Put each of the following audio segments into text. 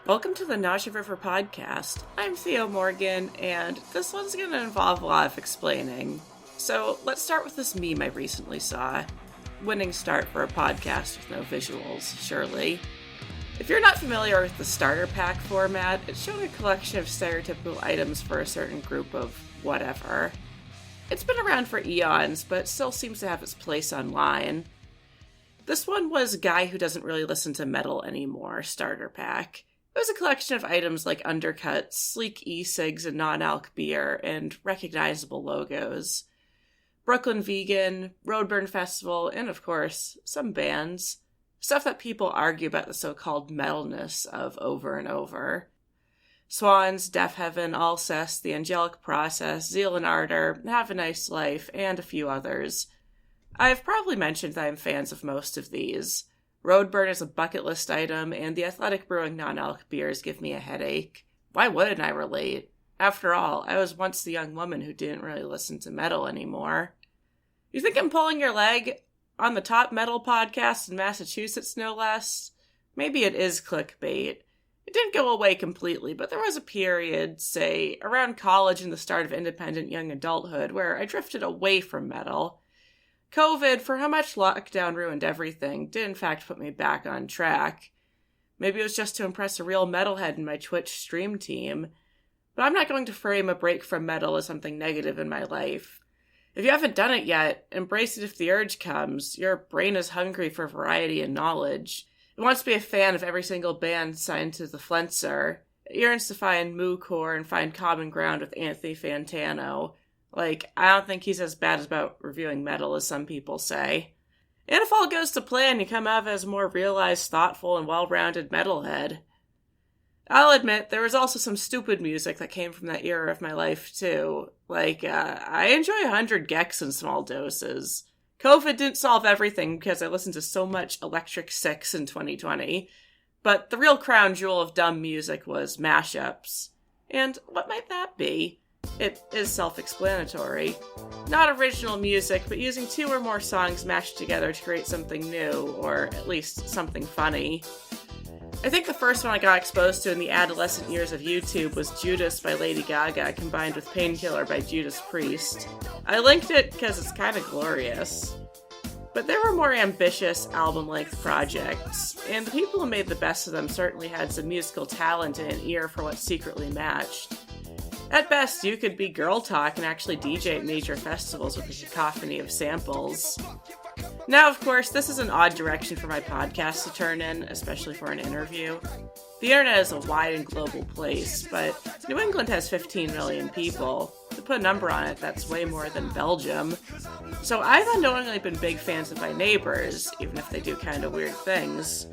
Welcome to the Nausea River podcast. I'm Theo Morgan, and this one's going to involve a lot of explaining. So let's start with this meme I recently saw. Winning start for a podcast with no visuals, surely. If you're not familiar with the starter pack format, it's showing a collection of stereotypical items for a certain group of whatever. It's been around for eons, but still seems to have its place online. This one was a guy who doesn't really listen to metal anymore, starter pack. It was a collection of items like undercuts, sleek e-cigs and non-alc beer, and recognizable logos. Brooklyn Vegan, Roadburn Festival, and of course, some bands. Stuff that people argue about the so-called metalness of over and over. Swans, Deaf Heaven, Alcest, The Angelic Process, Zeal and Ardor, Have a Nice Life, and a few others. I've probably mentioned that I'm fans of most of these. Roadburn is a bucket list item, and the Athletic Brewing non-alc beers give me a headache. Why wouldn't I relate? After all, I was once the young woman who didn't really listen to metal anymore. You think I'm pulling your leg on the top metal podcast in Massachusetts, no less? Maybe it is clickbait. It didn't go away completely, but there was a period, say, around college and the start of independent young adulthood, where I drifted away from metal. COVID, for how much lockdown ruined everything, did in fact put me back on track. Maybe it was just to impress a real metalhead in my Twitch stream team. But I'm not going to frame a break from metal as something negative in my life. If you haven't done it yet, embrace it if the urge comes. Your brain is hungry for variety and knowledge. It wants to be a fan of every single band signed to the Flenser. It yearns to find moo-core and find common ground with Anthony Fantano. Like, I don't think he's as bad about reviewing metal as some people say. And if all goes to plan, you come out as a more realized, thoughtful, and well-rounded metalhead. I'll admit, there was also some stupid music that came from that era of my life, too. Like, I enjoy 100 Gex in small doses. COVID didn't solve everything because I listened to so much Electric Six in 2020. But the real crown jewel of dumb music was Mashups. And what might that be? It is self-explanatory. Not original music, but using two or more songs mashed together to create something new, or at least something funny. I think the first one I got exposed to in the adolescent years of YouTube was Judas by Lady Gaga combined with Painkiller by Judas Priest. I linked it because it's kind of glorious. But there were more ambitious album-length projects, and the people who made the best of them certainly had some musical talent and an ear for what secretly matched. At best, you could be girl talk and actually DJ at major festivals with a cacophony of samples. Now, of course, this is an odd direction for my podcast to turn in, especially for an interview. The internet is a wide and global place, but New England has 15 million people. To put a number on it, that's way more than Belgium. So I've unknowingly been big fans of my neighbors, even if they do kind of weird things.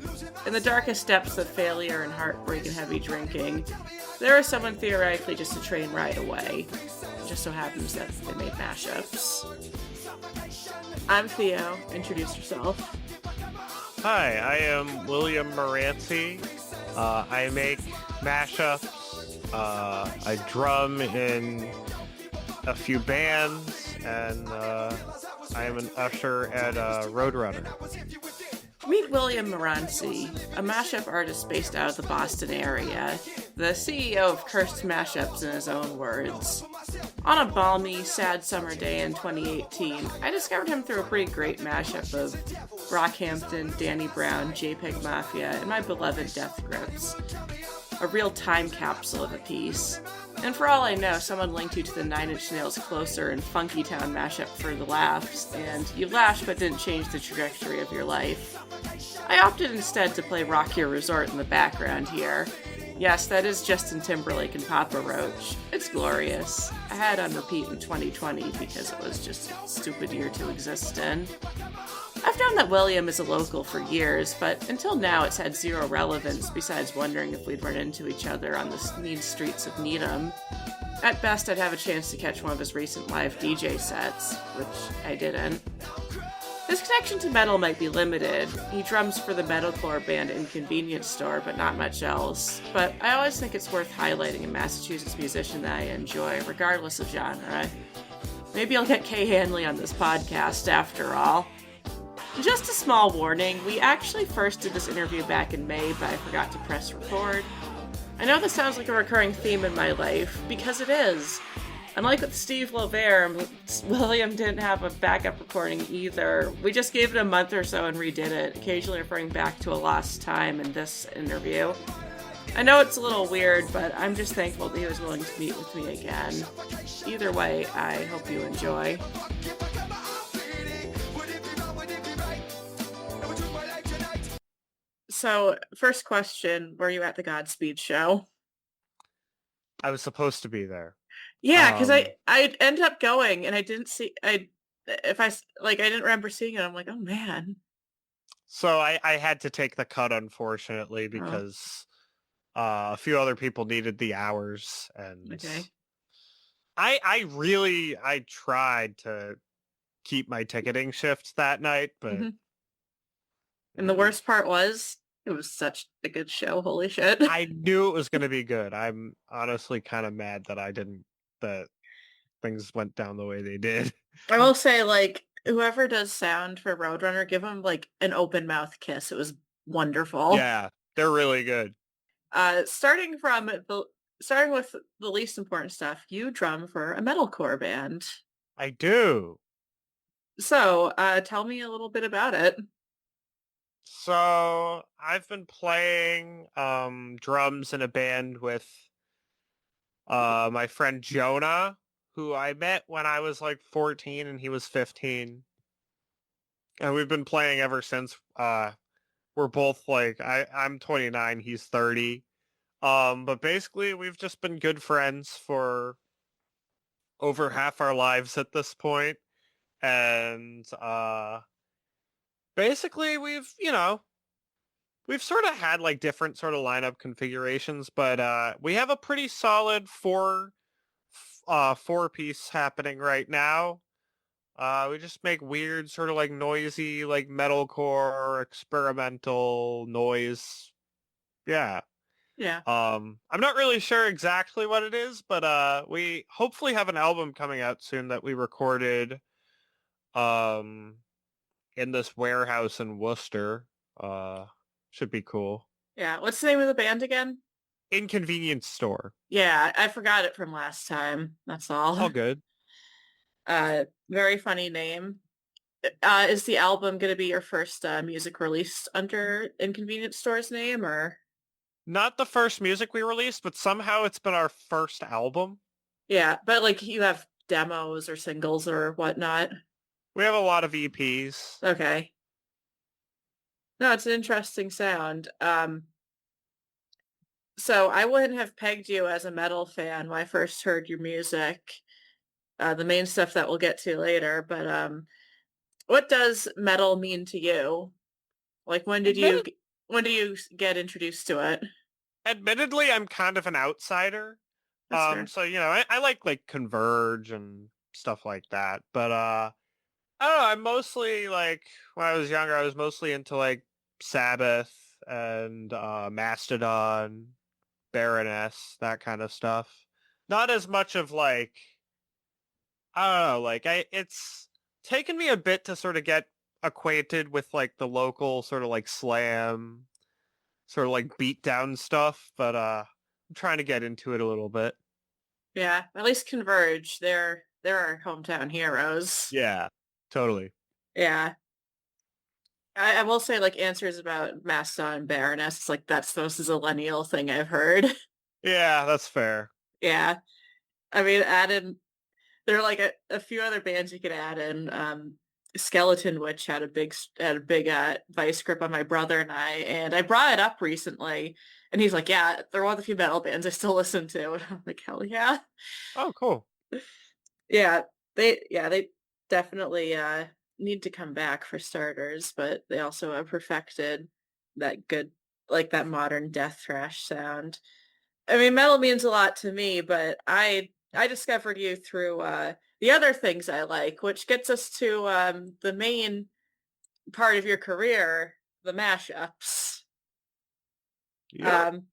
In the darkest depths of failure and heartbreak and heavy drinking, there is someone theoretically just a train ride away. It just so happens that they made Mashups. I'm Theo. Introduce yourself. Hi, I am William Maranci. I make mashups. I drum in a few bands, and I am an usher at Roadrunner. Meet William Maranci, a mashup artist based out of the Boston area, the CEO of Cursed Mashups in his own words. On a balmy, sad summer day in 2018, I discovered him through a pretty great mashup of Brockhampton, Danny Brown, JPEG Mafia, and my beloved Death Grips. A real time capsule of a piece. And for all I know, someone linked you to the Nine Inch Nails Closer and Funky Town mashup for the laughs, and you laughed but didn't change the trajectory of your life. I opted instead to play Rock Your Resort in the background here. Yes, that is Justin Timberlake and Papa Roach. It's glorious. I had it on repeat in 2020 because it was just a stupid year to exist in. I've known that William is a local for years, but until now it's had zero relevance besides wondering if we'd run into each other on the mean streets of Needham. At best, I'd have a chance to catch one of his recent live DJ sets, which I didn't. His connection to metal might be limited. He drums for the metalcore band Inconvenience Store, but not much else. But I always think it's worth highlighting a Massachusetts musician that I enjoy, regardless of genre. Maybe I'll get Kay Hanley on this podcast after all. Just a small warning, we actually first did this interview back in May, but I forgot to press record. I know this sounds like a recurring theme in my life, because it is. Unlike with Steve Lovere, William didn't have a backup recording either. We just gave it a month or so and redid it, occasionally referring back to a lost time in this interview. I know it's a little weird, but I'm just thankful that he was willing to meet with me again. Either way, I hope you enjoy. So, first question, were you at the Godspeed show? I was supposed to be there. Yeah, because I ended up going and I didn't see I didn't remember seeing it. I'm like, oh man. So I had to take the cut, unfortunately, Oh, because a few other people needed the hours, and okay. I tried to keep my ticketing shifts that night, but Hmm. And the worst part was it was such a good show. Holy shit. I knew it was going to be good. I'm honestly kind of mad that things went down the way they did. I will say, like, whoever does sound for Roadrunner, give him like an open mouth kiss. It was wonderful. Yeah, they're really good. Starting with the least important stuff, you drum for a metalcore band. I do. So, tell me a little bit about it. So I've been playing drums in a band with my friend Jonah, who I met when I was like 14 and he was 15. And we've been playing ever since. We're both like I'm 29, he's 30. But basically we've just been good friends for over half our lives at this point. And basically we've sort of had like different sort of lineup configurations, but we have a pretty solid four piece happening right now. We just make weird sort of like noisy like metalcore experimental noise. Yeah. Yeah. I'm not really sure exactly what it is, but we hopefully have an album coming out soon that we recorded um in this warehouse in Worcester. Should be cool. Yeah. What's the name of the band again? Inconvenience store. Yeah, I forgot it from last time. That's all. All good. Very funny name. Is the album going to be your first music released under Inconvenience Store's name, or? Not the first music we released, but somehow it's been our first album. Yeah, but like you have demos or singles or whatnot. We have a lot of EPs. Okay. No, it's an interesting sound. So I wouldn't have pegged you as a metal fan when I first heard your music. The main stuff that we'll get to later, but what does metal mean to you? Like Admitted, when do you get introduced to it? admittedly, I'm kind of an outsider. That's fair. So I like Converge and stuff like that. But I don't know. I'm mostly like when I was younger, I was mostly into like Sabbath and Mastodon, Baroness, that kind of stuff. Not as much of like I don't know, like it's taken me a bit to sort of get acquainted with like the local sort of like slam, sort of like beat down stuff, but I'm trying to get into it a little bit. Yeah, at least Converge. They're our hometown heroes. Yeah, totally. Yeah. I will say like answers about Mastodon and Baroness, it's like that's the most zillennial thing I've heard. Yeah, that's fair. Yeah. I mean, add in there are like a few other bands you could add in. Skeleton Witch had a big vice grip on my brother and I brought it up recently, and he's like, "Yeah, they're one of the few metal bands I still listen to." And I'm like, "Hell yeah, Oh, cool. yeah." They definitely need to come back for starters, but they also have perfected that good like that modern death thrash sound. I mean, metal means a lot to me, but I discovered you through the other things I like, which gets us to the main part of your career, the mashups. Yep. Um,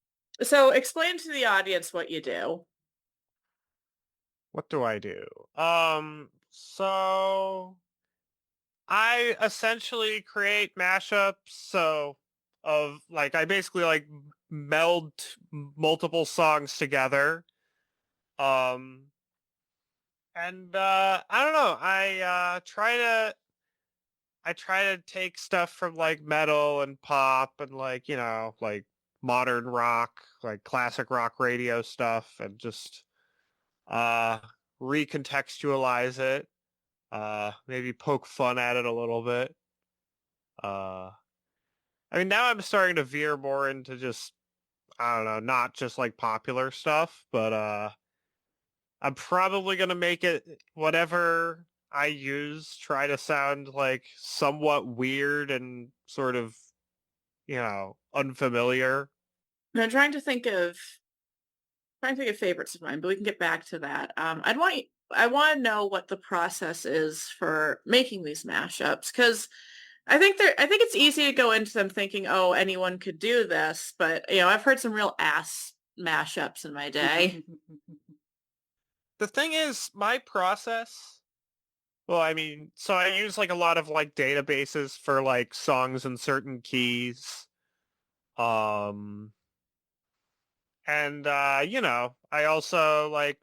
so explain to the audience what you do. What do I do? So I essentially create mashups. So of like I basically like meld multiple songs together. Um, and I don't know. I try to take stuff from like metal and pop and like, like modern rock, like classic rock radio stuff and just uh recontextualize it. Maybe poke fun at it a little bit. Uh I mean now I'm starting to veer more into just I don't know, not just like popular stuff, but I'm probably gonna make it whatever I use try to sound like somewhat weird and sort of, unfamiliar. And I'm trying to think of favorites of mine, but we can get back to that. I want to know what the process is for making these mashups because I think it's easy to go into them thinking, oh, anyone could do this, but I've heard some real ass mashups in my day. The thing is, my process, well, I mean, so I use like a lot of like databases for like songs in certain keys. Um, and I also like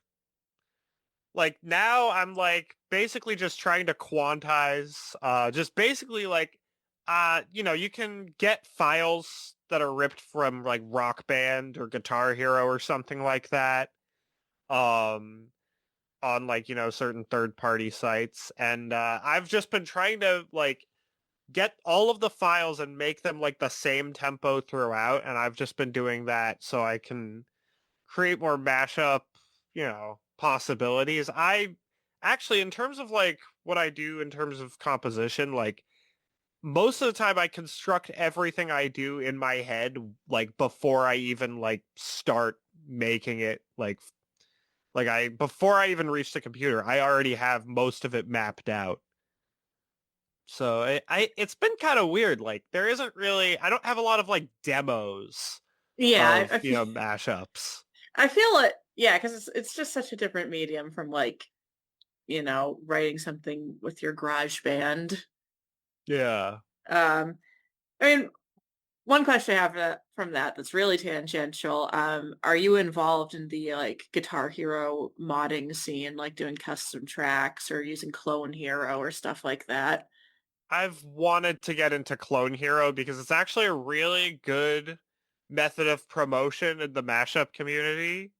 now I'm like basically just trying to quantize just basically like you can get files that are ripped from like Rock Band or Guitar Hero or something like that um on like certain third party sites and I've just been trying to like get all of the files and make them like the same tempo throughout and I've just been doing that so I can create more mashup, possibilities. I actually, in terms of like what I do in terms of composition, like most of the time I construct everything I do in my head, like before I even like start making it before I even reach the computer, I already have most of it mapped out. So it's been kind of weird. Like there isn't really, I don't have a lot of like demos Yeah, of, mashups. I feel it. Yeah, because it's just such a different medium from like writing something with your garage band. Yeah. Um, I mean, one question I have from that that's really tangential. Are you involved in the like Guitar Hero modding scene, like doing custom tracks or using Clone Hero or stuff like that? I've wanted to get into Clone Hero because it's actually a really good method of promotion in the mashup community.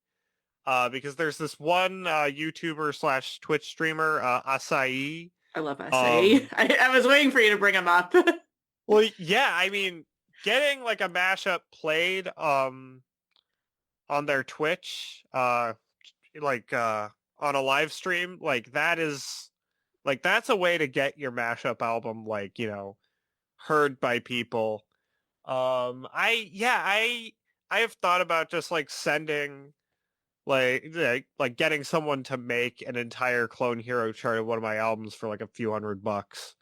Because there's this one YouTuber slash Twitch streamer, Acai. I love SA. Um, I was waiting for you to bring him up. well, yeah, I mean, getting like a mashup played on their Twitch, like on a live stream, like that's a way to get your mashup album like heard by people. I have thought about just like sending like getting someone to make an entire Clone Hero chart of one of my albums for like a few $100.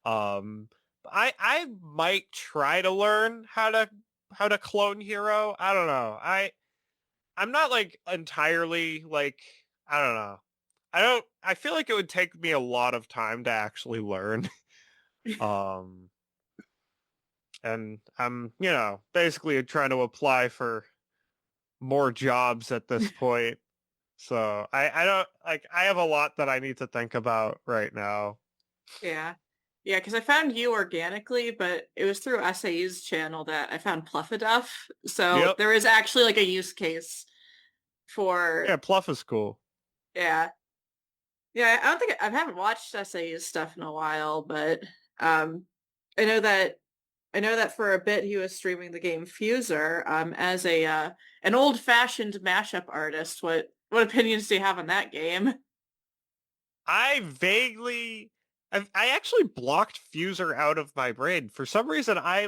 Um, I might try to learn how to Clone Hero. I don't know. I'm not like entirely like I don't know. I feel like it would take me a lot of time to actually learn. Um and I'm, basically trying to apply for more jobs at this point. So I don't like I have a lot that I need to think about right now. Yeah. Yeah, because I found you organically, but it was through SAE's channel that I found Pluffaduff. So Yep. there is actually like a use case for Yeah, Pluff is cool. yeah. Yeah, I haven't watched SAE's stuff in a while, but um I know that I know that for a bit he was streaming the game Fuser as a an old-fashioned mashup artist. What opinions do you have on that game? I vaguely I actually blocked Fuser out of my brain. For some reason I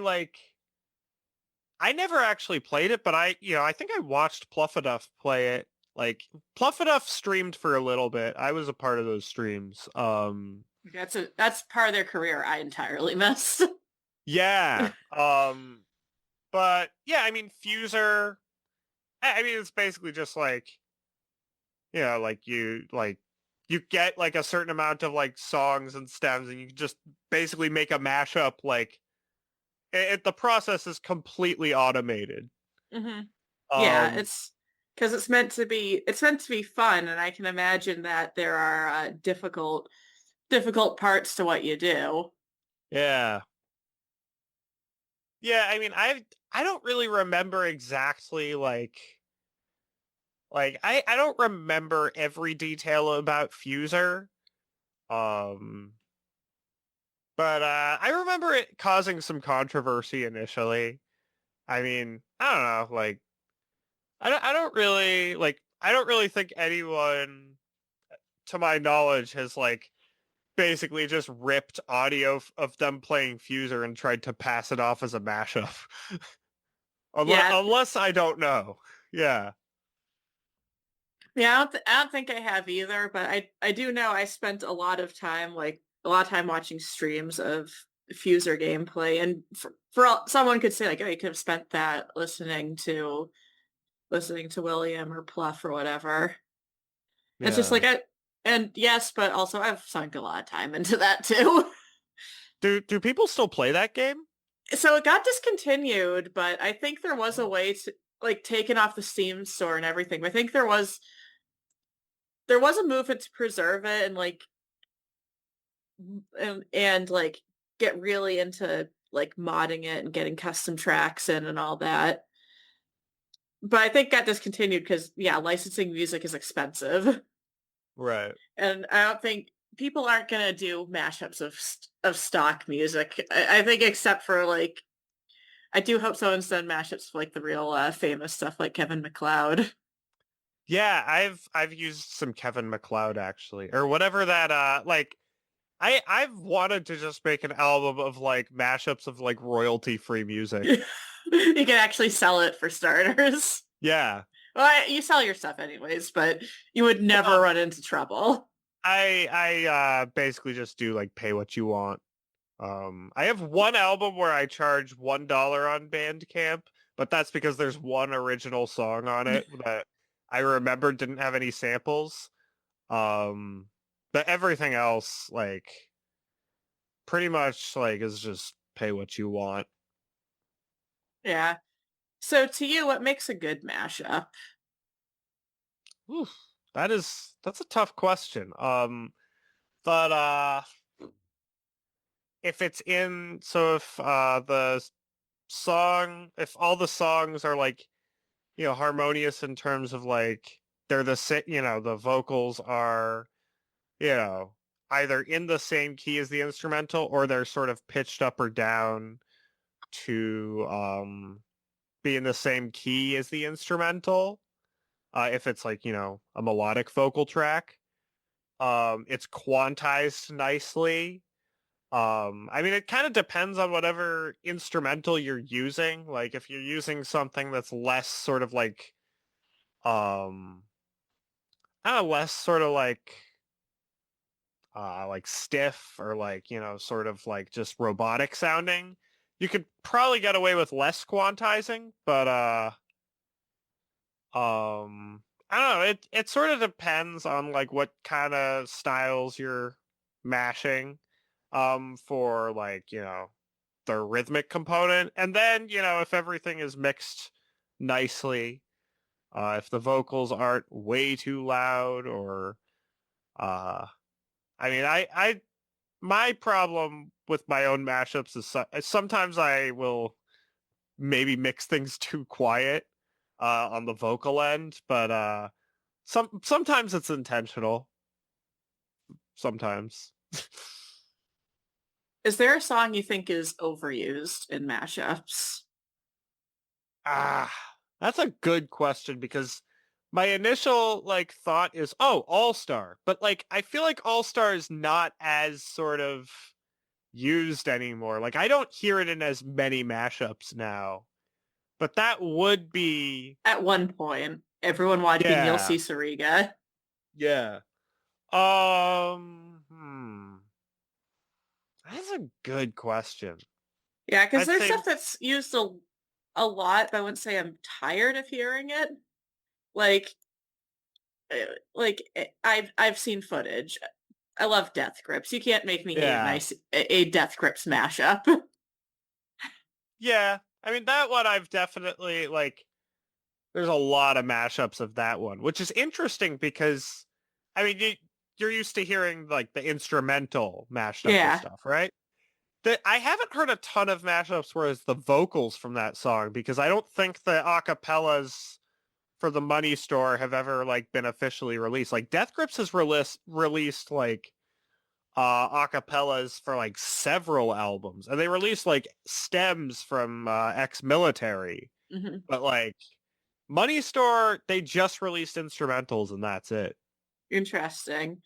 never actually played it, but I think I watched Pluffaduff play it. Like Pluffaduff streamed for a little bit. I was a part of those streams. That's part of their career I entirely missed. Yeah. But yeah, I mean Fuser I mean it's basically just like you get like a certain amount of like songs and stems and you just basically make a mashup like the process is completely automated. Hmm. Yeah, Um, it's because it's meant to be fun, and I can imagine that there are difficult parts to what you do. yeah. Yeah, I mean, I don't really remember exactly I don't remember every detail about Fuser. Um, but I remember it causing some controversy initially. I mean, I don't know, like I don't really think anyone to my knowledge has like basically just ripped audio of them playing Fuser and tried to pass it off as a mashup. Yeah, Unless I don't know. Yeah. yeah. I don't think I have either, but I do know I spent a lot of time watching streams of Fuser gameplay, and someone could say like, oh, you could have spent that listening to William or Pluff or whatever. It's just Yeah. like and yes, but also I've sunk a lot of time into that too. Do people still play that game? So it got discontinued, but I think there was a Oh. way to like taken off the Steam store and everything. I think there was a movement to preserve it and like get really into like modding it and getting custom tracks in and all that. But I think it got discontinued because yeah, licensing music is expensive. Right. And I don't think people aren't gonna do mashups of stock music. I think except for like I do hope someone's done mashups of like the real famous stuff like Kevin MacLeod. Yeah, I've used some Kevin MacLeod actually, or whatever that I've wanted to just make an album of like mashups of like royalty free music. You can actually sell it for starters. Yeah. Well, you sell your stuff anyways, but you would never Well, run into trouble. I basically just do like pay what you want. I have one album where I charge $1 on Bandcamp, but that's because there's one original song on it that I remember didn't have any samples. Um, but everything else, like, pretty much like is just pay what you want. Yeah. So to you, what makes a good mashup? Oof, that's a tough question. But if it's in, so if if all the songs are like harmonious in terms of like they're the vocals are you know either in the same key as the instrumental or they're sort of pitched up or down to be in the same key as the instrumental. If it's like a melodic vocal track, it's quantized nicely. I mean, it kind of depends on whatever instrumental you're using. Like if you're using something that's less sort of um, less sort of like stiff or like, sort of like just robotic sounding, you could probably get away with less quantizing, but I don't know. It sort of depends on like what kind of styles you're mashing, for like, the rhythmic component. And then, if everything is mixed nicely, if the vocals aren't way too loud or, uh, I mean, my problem with my own mashups is sometimes I will maybe mix things too quiet, on the vocal end, but, sometimes it's intentional. Sometimes. Is there a song you think is overused in mashups? Ah, that's a good question because my initial like thought is, oh, All Star, but like I feel like All Star is not as sort of used anymore. Like I don't hear it in as many mashups now, but that would be, At one point, everyone watching You'll yeah, See Sariga. yeah. Hmm. That's a good question. Yeah, because I'd there's say, stuff that's used a lot, but I wouldn't say I'm tired of hearing it. Like, I've seen footage. I love Death Grips. You can't make me hate yeah, a Death Grips mashup. yeah. I mean that one I've definitely like. there's a lot of mashups of that one, which is interesting because, I mean, you're used to hearing like the instrumental mashed up with Yeah. stuff, right? I haven't heard a ton of mashups where it's the vocals from that song because I don't think the acapellas for the Money Store have ever like been officially released. Like Death Grips has released like acapellas for like several albums, and they released like stems from ex-military, Hmm. but like Money Store, they just released instrumentals and that's it. Interesting.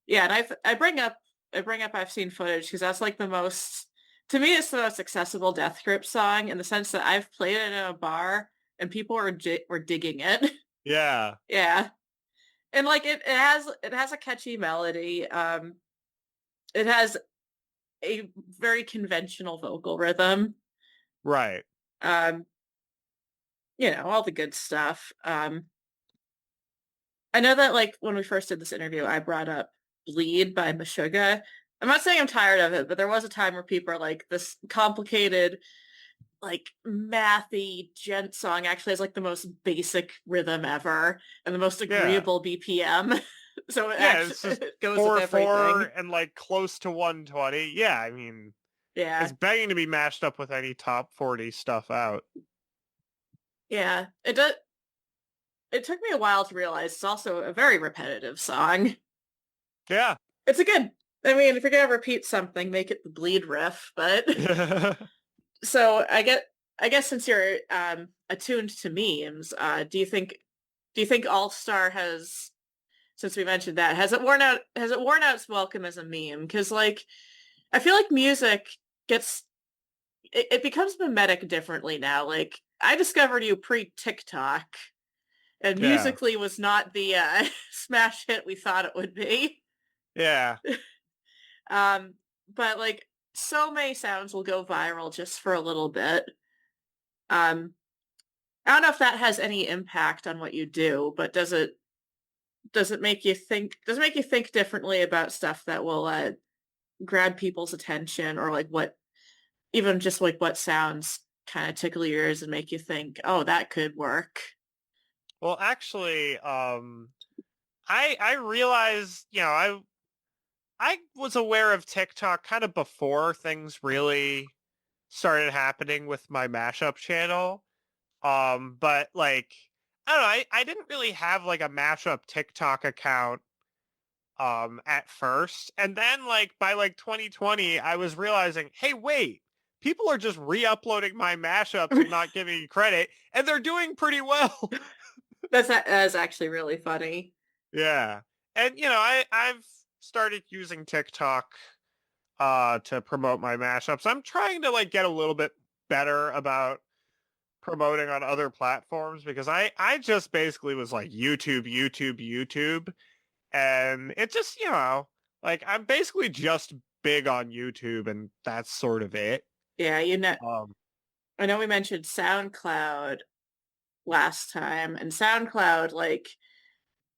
Yeah, and I bring up I've seen footage because that's like the most to me it's the most accessible Death Grip song in the sense that I've played it in a bar and people were digging it. Yeah, Yeah. And like it has a catchy melody. It has a very conventional vocal rhythm. right. Um, all the good stuff. I know that like when we first did this interview, I brought up Bleed by Meshuggah. I'm not saying I'm tired of it, but there was a time where people are like this complicated, like mathy gent song actually has like the most basic rhythm ever and the most Yeah. agreeable BPM. So it Yeah, actually it's just it goes with 4/4 everything. and like close to 120. Yeah, I mean, Yeah. it's begging to be mashed up with any top 40 stuff out. Yeah. It took me a while to realize it's also a very repetitive song. Yeah. It's a good I mean, if you're gonna repeat something, make it the bleed riff, but so I guess since you're attuned to memes, do you think All Star has since we mentioned that has it worn out its welcome as a meme? Because like I feel like music gets it becomes mimetic differently now. Like I discovered you pre TikTok, and Yeah. musically was not the smash hit we thought it would be. Yeah. Um, but like so many sounds will go viral just for a little bit. Um, I don't know if that has any impact on what you do, but does it make you think differently about stuff that will grab people's attention or like what even just like what sounds kind of tickle your ears and make you think, oh, that could work. Well, actually, I realized, I was aware of TikTok kind of before things really started happening with my mashup channel. But like, I don't know, I didn't really have like a mashup TikTok account at first. And then like by like 2020, I was realizing, hey, wait, people are just re-uploading my mashups and not giving me credit, and they're doing pretty well. That's actually really funny. Yeah. And I've started using TikTok to promote my mashups. I'm trying to like get a little bit better about promoting on other platforms because I just basically was like YouTube, YouTube, YouTube, and it just, like I'm basically just big on YouTube and that's sort of it. Yeah, Um I know we mentioned SoundCloud last time, and SoundCloud like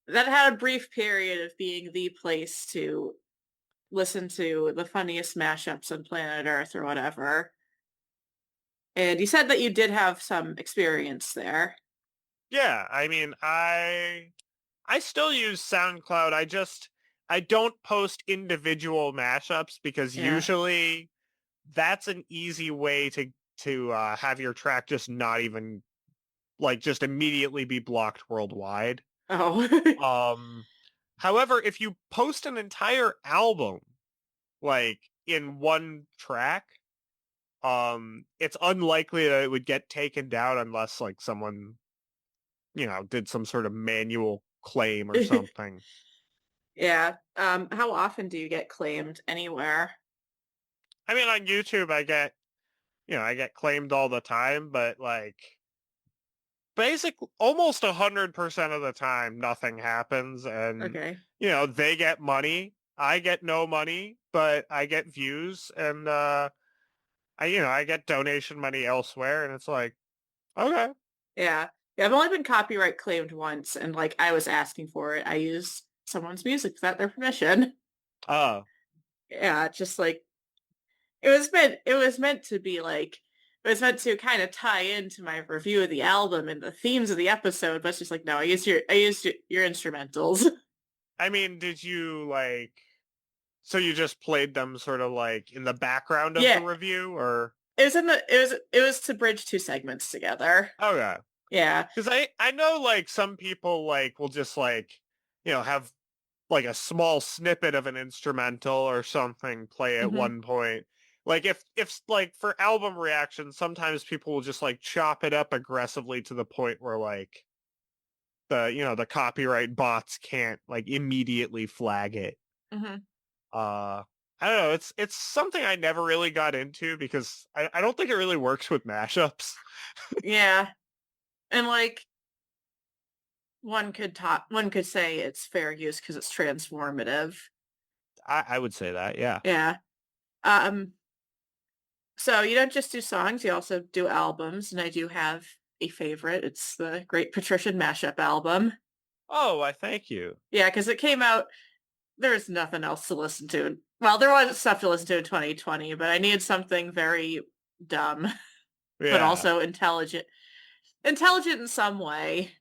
that had a brief period of being the place to listen to the funniest mashups on planet Earth or whatever. And you said that you did have some experience there. yeah, I mean, I still use SoundCloud. I don't post individual mashups because Yeah. usually that's an easy way to have your track just not even like just immediately be blocked worldwide. Oh. Um However, if you post an entire album like in one track, it's unlikely that it would get taken down unless like someone, did some sort of manual claim or something. Yeah. How often do you get claimed anywhere? I mean, on YouTube, I get claimed all the time, but like basic almost 100% of the time, nothing happens. And, Okay. they get money. I get no money, but I get views and, I get donation money elsewhere. And it's like, okay. Yeah. Yeah, I've only been copyright claimed once and like I was asking for it. I used someone's music without their permission. Oh, Yeah, just like it was meant to be like It was meant to kind of tie into my review of the album and the themes of the episode, but it's just like, no, I used your instrumentals. I mean, did you like, so you just played them sort of like in the background of the Yeah, review, or? it was to bridge two segments together. Okay. Yeah. Because I know like some people like will just like, have like a small snippet of an instrumental or something play at Hmm. one point. Like if like for album reactions, sometimes people will just like chop it up aggressively to the point where like the copyright bots can't like immediately flag it. Hmm. Uh I don't know, it's something I never really got into because I don't think it really works with mashups. Yeah. And like one could say it's fair use because it's transformative. I would say that, yeah. Yeah. Um, so you don't just do songs, you also do albums, and I do have a favorite. It's the Great Patrician Mashup album. Oh, I thank you. Yeah, because it came out, there was nothing else to listen to. Well, there was stuff to listen to in 2020, but I needed something very dumb, but Yeah. also intelligent. Intelligent in some way.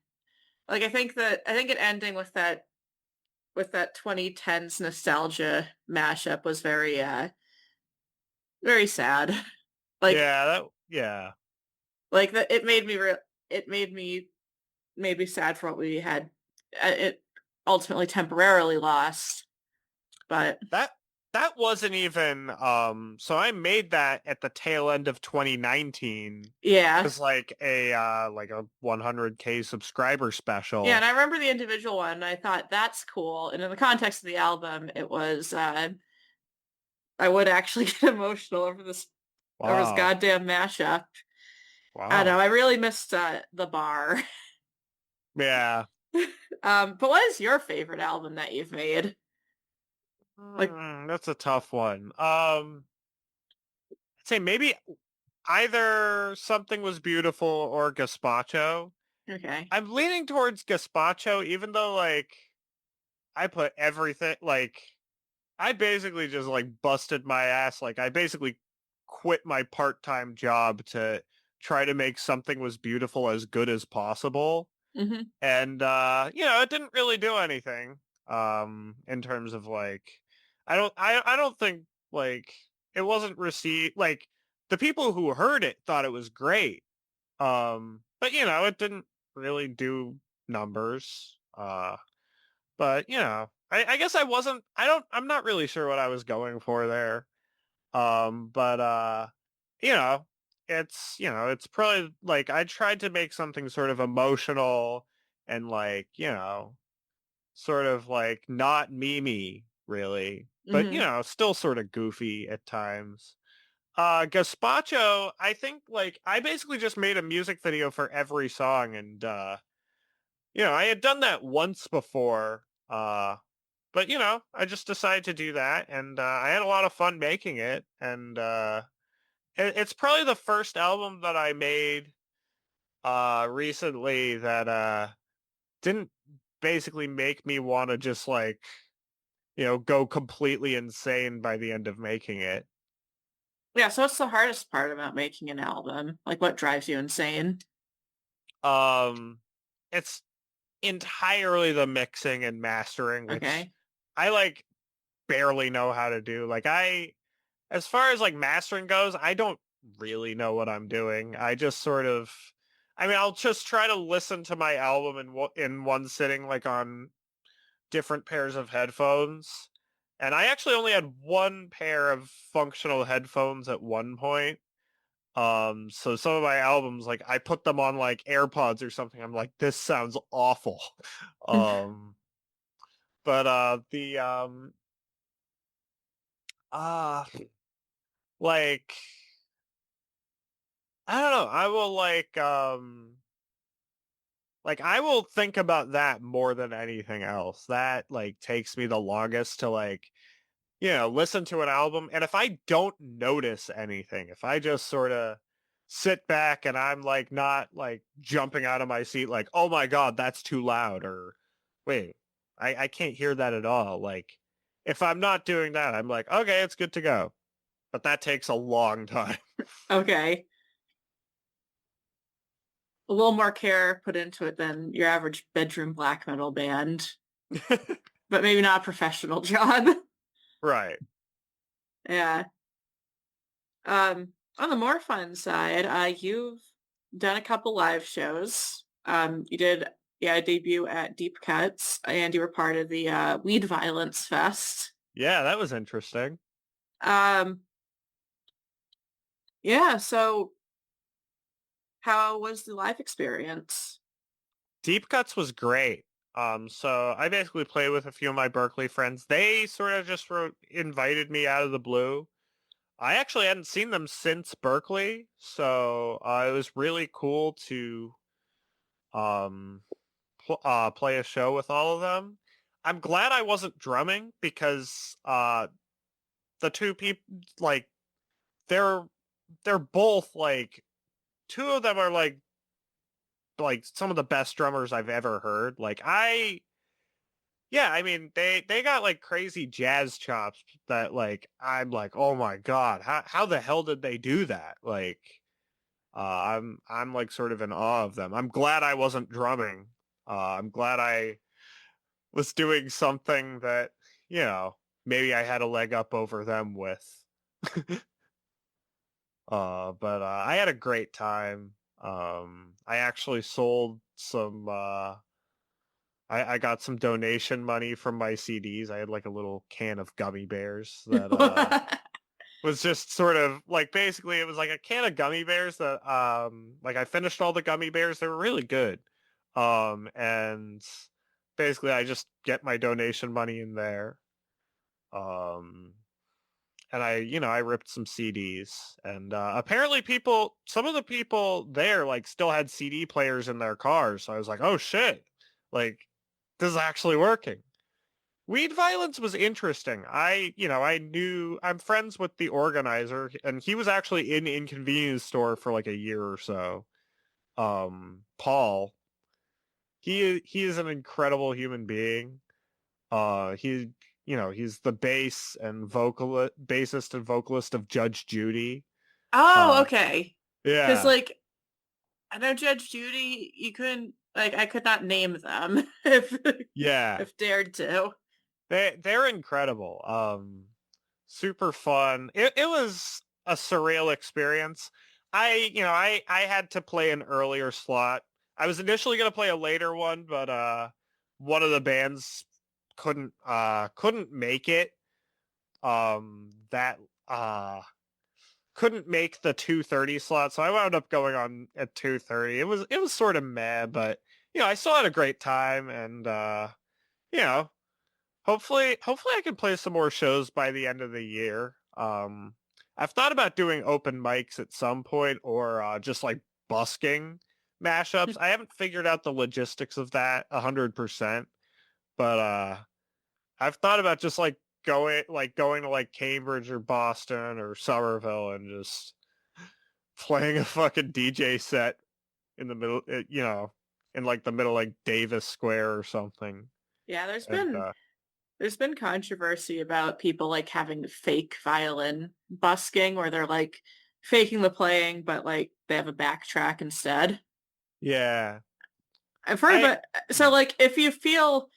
Like I think it ending with that 2010s nostalgia mashup was very sad. Like Yeah. that it made me sad for what we had it ultimately temporarily lost. But That that wasn't even so I made that at the tail end of 2019 yeah. as like a 100K subscriber Yeah, and special. I remember the individual one and I thought that's cool. And in the context of the album, it was I would actually get emotional over this Wow. goddamn mashup. I don't know, Wow. I really missed the bar. Yeah. But what is your favorite album that you've made? Like, That's a tough one. I'd say maybe either Something Was Beautiful or Gazpacho. okay. I'm leaning towards Gazpacho even though like I put everything like I basically just like busted my ass. Like I basically quit my part-time job to try to make Something Was Beautiful as good as possible. Hmm. And it didn't really do anything in terms of like I don't think like it wasn't received like the people who heard it thought it was great. But it didn't really do numbers. But I guess I'm not really sure what I was going for there. But you know, it's probably like I tried to make something sort of emotional and like, sort of like not memey really, but Hmm. still sort of goofy at times. Gazpacho, I think like I basically just made a music video for every song and I had done that once before. But I just decided to do that and I had a lot of fun making it and it's probably the first album that I made recently that didn't basically make me want to just like, go completely insane by the end of making it. Yeah, so what's the hardest part about making an album? Like what drives you insane? Um it's entirely the mixing and mastering, which Okay. I like barely know how to do. Like as far as like mastering goes, I don't really know what I'm doing. I just sort of I mean, I'll just try to listen to my album in one sitting like on different pairs of headphones. And I actually only had one pair of functional headphones at one point. So some of my albums, like I put them on like AirPods or something. I'm like, this sounds awful. Um, but the uh like I don't know. I will like I will think about that more than anything else. That like takes me the longest to like listen to an album. And if I don't notice anything, if I just sort of sit back and I'm like not like jumping out of my seat, like, oh my God, that's too loud, or wait, I can't hear that at all. Like, if I'm not doing that, I'm like, okay, it's good to go. But that takes a long time. Okay. a little more care put into it than your average bedroom black metal band, but maybe not a professional job. Right. Yeah. On the more fun side, you've done a couple live shows. You did, yeah, a debut at Deep Cuts, and you were part of the Weed Violence Fest. Yeah, that was interesting. Um, yeah, so how was the live experience? Deep Cuts was great. So I basically played with a few of my Berkeley friends. They sort of just invited me out of the blue. I actually hadn't seen them since Berkeley, so it was really cool to um play a show with all of them. I'm glad I wasn't drumming because the two people, like, they're they're both like, two of them are like some of the best drummers I've ever heard. Yeah, I mean, they got like crazy jazz chops that, like, I'm like, oh my god, how the hell did they do that? Like, I'm like sort of in awe of them. I'm glad I wasn't drumming. I'm glad I was doing something that, maybe I had a leg up over them with. But I had a great time. I actually sold some. I got some donation money from my CDs. I had like a little can of gummy bears that was just sort of like, basically it was like a can of gummy bears that like, I finished all the gummy bears. They were really good. And basically I just get my donation money in there. Um and I ripped some CDs, and apparently some of the people there like still had CD players in their cars. So I was like, oh shit, like, this is actually working. Weed Violence was interesting. I'm friends with the organizer, and he was actually in Inconvenience Store for like a year or so. Paul, he is an incredible human being. He's the bassist and vocalist of Judge Judy. Oh, Uh, okay. Because, yeah, like, I know Judge Judy, you couldn't, like, I could not name them yeah. if dared to. They're incredible. Super fun. It was a surreal experience. I had to play an earlier slot. I was initially gonna play a later one, but one of the bands couldn't make it. That couldn't make the 2:30 slot, so I wound up going on at 2:30. It was sort of meh, but I still had a great time, and you know, hopefully I can play some more shows by the end of the year. I've thought about doing open mics at some point, or just like busking mashups. I haven't figured out the logistics of that 100%, but I've thought about just going to like Cambridge or Boston or Somerville and just playing a fucking DJ set in the middle, in like the middle, like Davis Square or something. Yeah, And there's been controversy about people like having fake violin busking where they're like faking the playing, but like they have a backtrack instead. yeah, I've heard I about, so like if you feel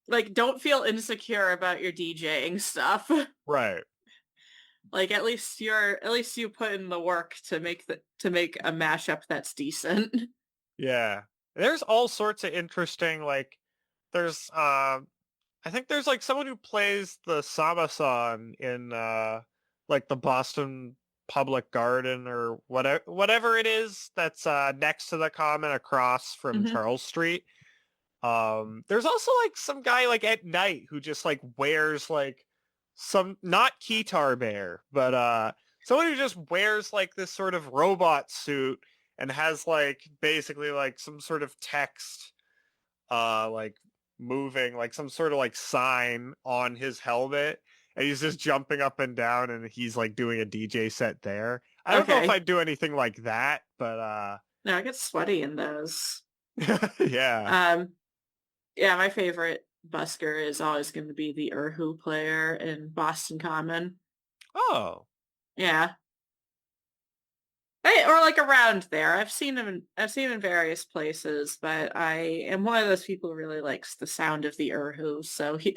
like, don't feel insecure about your DJing stuff. right. Like at least you put in the work to make a mashup that's decent. Yeah. There's all sorts of interesting, like, there's I think there's like someone who plays the samasan in like the Boston Public Garden or whatever it is that's next to the Common across from Hmm. Charles Street. There's also like some guy like at night who just like wears like some, not Keytar Bear, but someone who just wears like this sort of robot suit and has like basically like some sort of text like moving, like some sort of like sign on his helmet, and he's just jumping up and down, and he's like doing a DJ set there. I don't know if Okay. I'd do anything like that, but No, I get sweaty in those. yeah. Um, yeah, my favorite busker is always going to be the Erhu player in Boston Common. Oh, Yeah. Or like around there. I've seen him in various places, but I am one of those people who really likes the sound of the Urhu. So Yeah.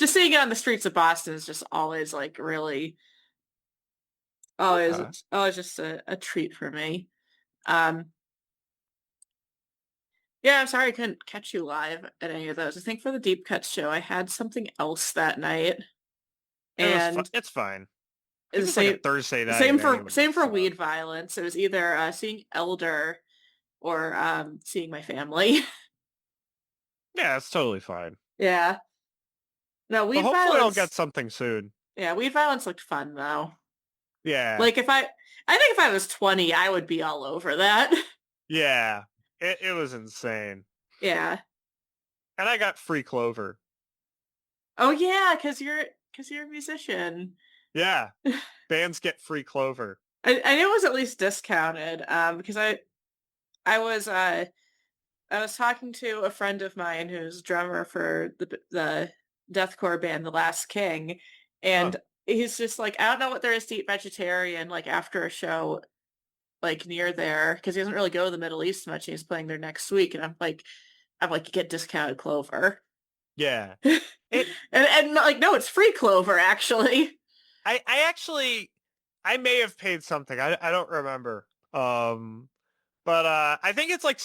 seeing it on the streets of Boston is just always like really Okay. always just a treat for me. Um, yeah, I'm sorry I couldn't catch you live at any of those. I think for the Deep Cuts show, I had something else that night, and It's fine. It the was like a same Thursday night same anyways, for so Weed Violence. It was either seeing Elder or seeing my family. yeah, it's totally fine. Yeah. No, But Weed hopefully I'll get Violence. something soon. Yeah, Weed Violence looked fun though. Yeah. Like I think if I was 20, I would be all over that. Yeah. It was insane. Yeah. And I got free clover. Oh yeah, because you're a musician. Yeah. Bands get free clover. I knew it was at least discounted. Because I I was talking to a friend of mine who's drummer for the deathcore band The Last King, Huh. and he's just like, I don't know what there is to eat vegetarian like after a show like near there because he doesn't really go to the Middle East much. And he's playing there next week, and I'm like, get discounted clover, Yeah. and It like no, it's free clover actually. I actually I may have paid something. I don't remember. Um but I think it's like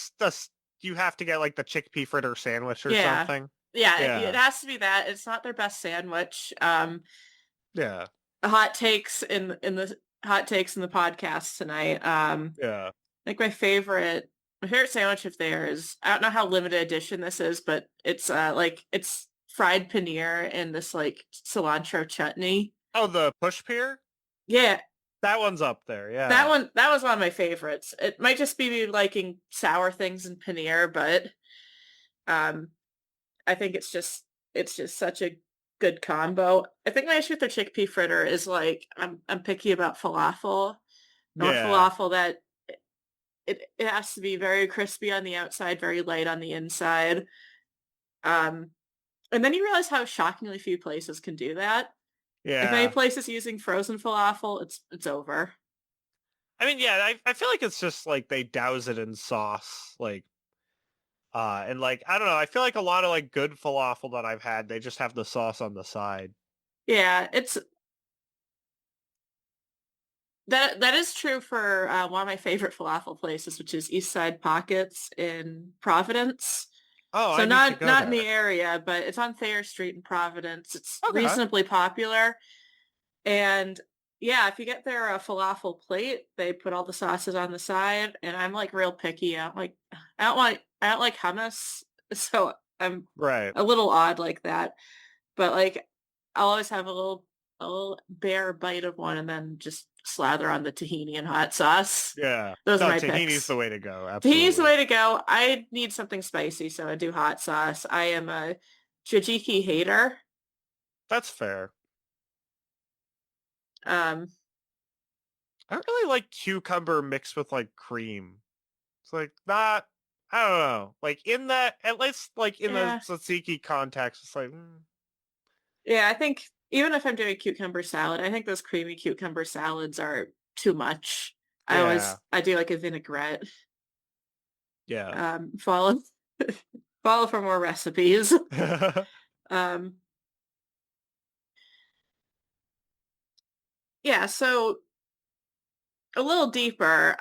you have to get like the chickpea fritter sandwich or Yeah, something. yeah, it Yeah. has to be that. It's not their best sandwich. Yeah. Hot takes in the hot takes in the podcast tonight. Yeah. I think my favorite sandwich of theirs. I don't know how limited edition this is, but it's like it's fried paneer and this like cilantro chutney. Oh, the push peer? Yeah, That one's up there. Yeah. that was one of my favorites. It might just be me liking sour things and paneer, but um I think it's just such a good combo. I think my issue with their chickpea fritter is like I'm picky about falafel. I want Yeah. falafel that it has to be very crispy on the outside, very light on the inside. Um, and then you realize how shockingly few places can do that. If any Yeah. place is using frozen falafel, it's over. I mean, yeah, I feel like it's just like they douse it in sauce, like and like I don't know, I feel like a lot of like good falafel that I've had, they just have the sauce on the side. Yeah, it's that is true for one of my favorite falafel places, which is East Side Pockets in Providence. Oh, So I need to go not in the there. area, but it's on Thayer Street in Providence. It's Okay. reasonably popular. And yeah, if you get their falafel plate, they put all the sauces on the side, and I'm like real picky. I don't like hummus, so I'm Right. a little odd like that. But like I'll always have a little bare bite of one and then just slather on the tahini and hot sauce. Yeah. Those are No, my tahini's the picks. way to go. Tahini's the Absolutely. way to go. I need something spicy, so I do hot sauce. I am a tzatziki hater. That's fair. Um, I don't really like cucumber mixed with like cream. It's like not. I don't know. Like in that, at least like in the yeah, tzatziki context, it's like yeah. I think even if I'm doing cucumber salad, I think those creamy cucumber salads are too much. yeah, I do like a vinaigrette. yeah. Follow follow for more recipes. Um, yeah. So a little deeper.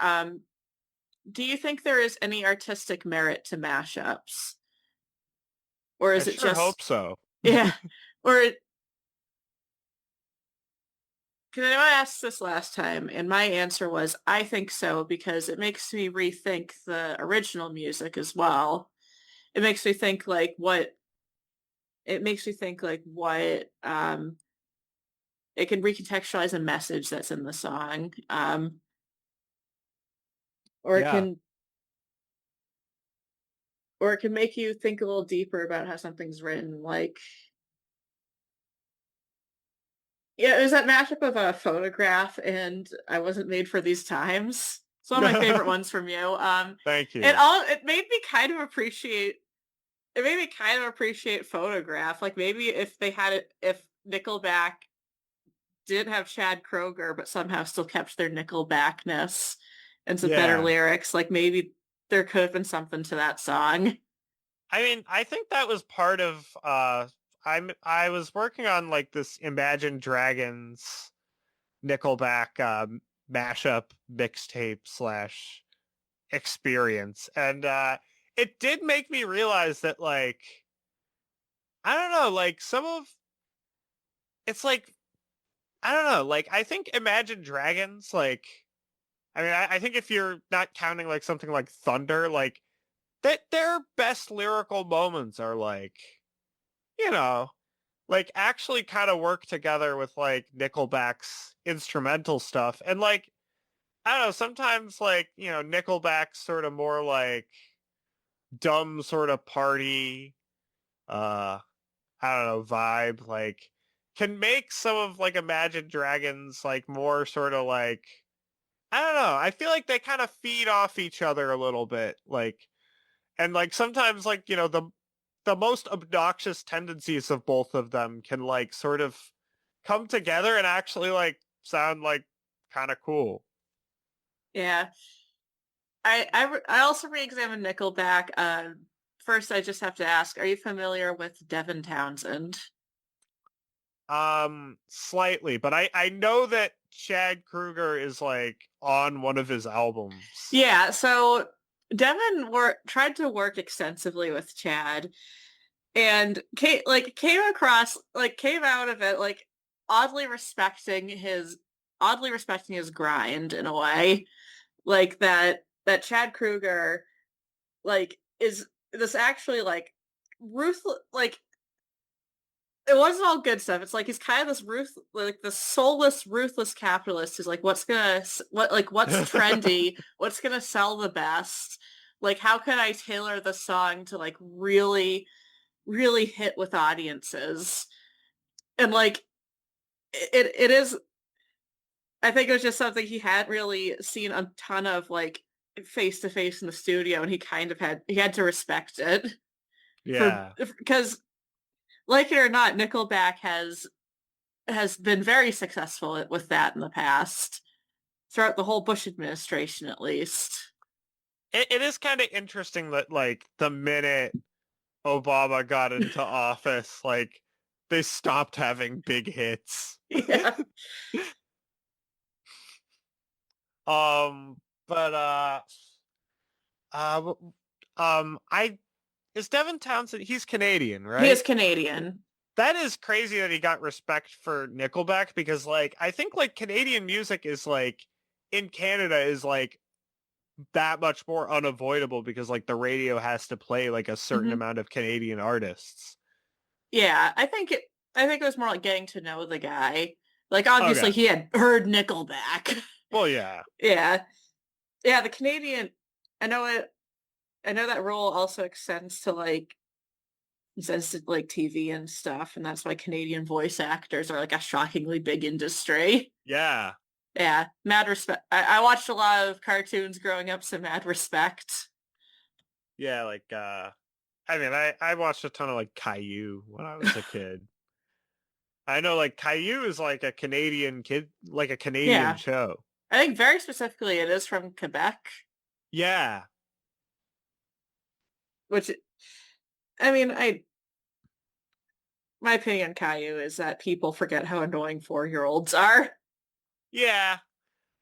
Do you think there is any artistic merit to mashups, or I is it sure hope just so. yeah, or because I know I asked this last time, and my answer was I think so because it makes me rethink the original music as well. It makes me think like what it makes me think like what it can recontextualize a message that's in the song. Or it Yeah. can or it can make you think a little deeper about how something's written. Like yeah, it was that mashup of a photograph and I wasn't made for these times. It's one of my favorite ones from you. Thank you. It made me kind of appreciate it made me kind of appreciate Photograph. Like maybe if they had it, if Nickelback did have Chad Kroger, but somehow still kept their Nickelbackness, and some better Yeah. lyrics. Like maybe there could have been something to that song. I mean, I think that was part of I was working on like this Imagine Dragons Nickelback mashup mixtape slash experience. And it did make me realize that like I don't know, like some of it's like I don't know, like I think Imagine Dragons, like I mean I think if you're not counting like something like Thunder, like that their best lyrical moments are like, you know, like actually kind of work together with like Nickelback's instrumental stuff. And like I don't know, sometimes like, Nickelback's sort of more like dumb sort of party uh I don't know, vibe, like can make some of like Imagine Dragons like more sort of like I don't know. I feel like they kind of feed off each other a little bit. Like and like sometimes like, the most obnoxious tendencies of both of them can like sort of come together and actually like sound like kind of cool. Yeah. I also re-examined Nickelback. First, I just have to ask, are you familiar with Devin Townsend? Slightly, but I know that Chad Kruger is like on one of his albums. Yeah, so Devin tried to work extensively with Chad and came out of it like oddly respecting his grind in a way. Like that Chad Kruger like is this actually like ruthless like it wasn't all good stuff. It's like he's kind of this soulless, ruthless capitalist who's like, what's trendy? What's gonna sell the best? Like, how can I tailor the song to like really, really hit with audiences? And like, it is. I think it was just something he had really seen a ton of like face to face in the studio, and he had to respect it Yeah. because like it or not, Nickelback has been very successful with that in the past, throughout the whole Bush administration, at least. It is kind of interesting that like the minute Obama got into office, like they stopped having big hits. Yeah. Um, but uh, I is Devin Townsend? He's Canadian, He is right? Canadian. That is crazy that he got respect for Nickelback because, like, I think like Canadian music is like in Canada is like that much more unavoidable because like the radio has to play like a certain Hmm. amount of Canadian artists. Yeah, I think it was more like getting to know the guy. Like obviously Okay. he had heard Nickelback. Well, yeah. Yeah. Yeah, the Canadian I know it I know that rule also extends to like TV and stuff, and that's why Canadian voice actors are like a shockingly big industry. Yeah. Yeah, mad respect. I watched a lot of cartoons growing up, so mad respect. Yeah, like I mean I watched a ton of like Caillou when I was a kid. I know like Caillou is like a Canadian kid like a Canadian Yeah, show. I think very specifically it is from Quebec, Yeah. which I mean, I my opinion on Caillou is that people forget how annoying 4-year-olds are. Yeah.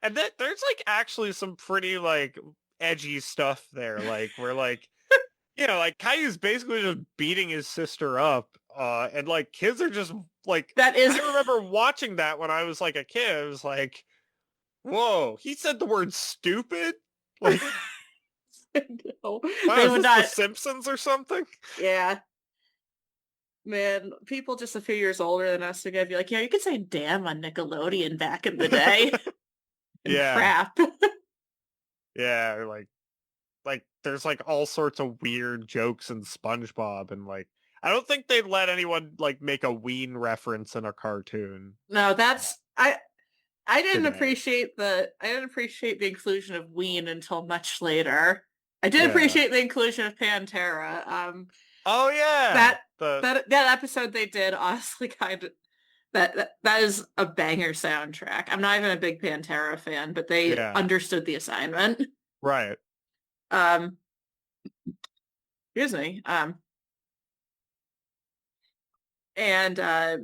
And that there's like actually some pretty like edgy stuff there, like where like like Caillou's basically just beating his sister up, and like kids are just like That is I remember watching that when I was like a kid. I was like, "Whoa, he said the word stupid." Like, no, wow, they is would this The not. Simpsons or something? Yeah, man, people just a few years older than us are gonna be like, yeah, you could say "damn" on Nickelodeon back in the day, and Yeah, crap. yeah, or like there's like all sorts of weird jokes in SpongeBob, and like I don't think they'd let anyone like make a Ween reference in a cartoon No, today. I didn't appreciate the inclusion of Ween until much later. I did Yeah. appreciate the inclusion of Pantera. Oh yeah. That The that episode they did honestly kind of That is a banger soundtrack. I'm not even a big Pantera fan, but they Yeah, understood the assignment. right. Um, Excuse me. And I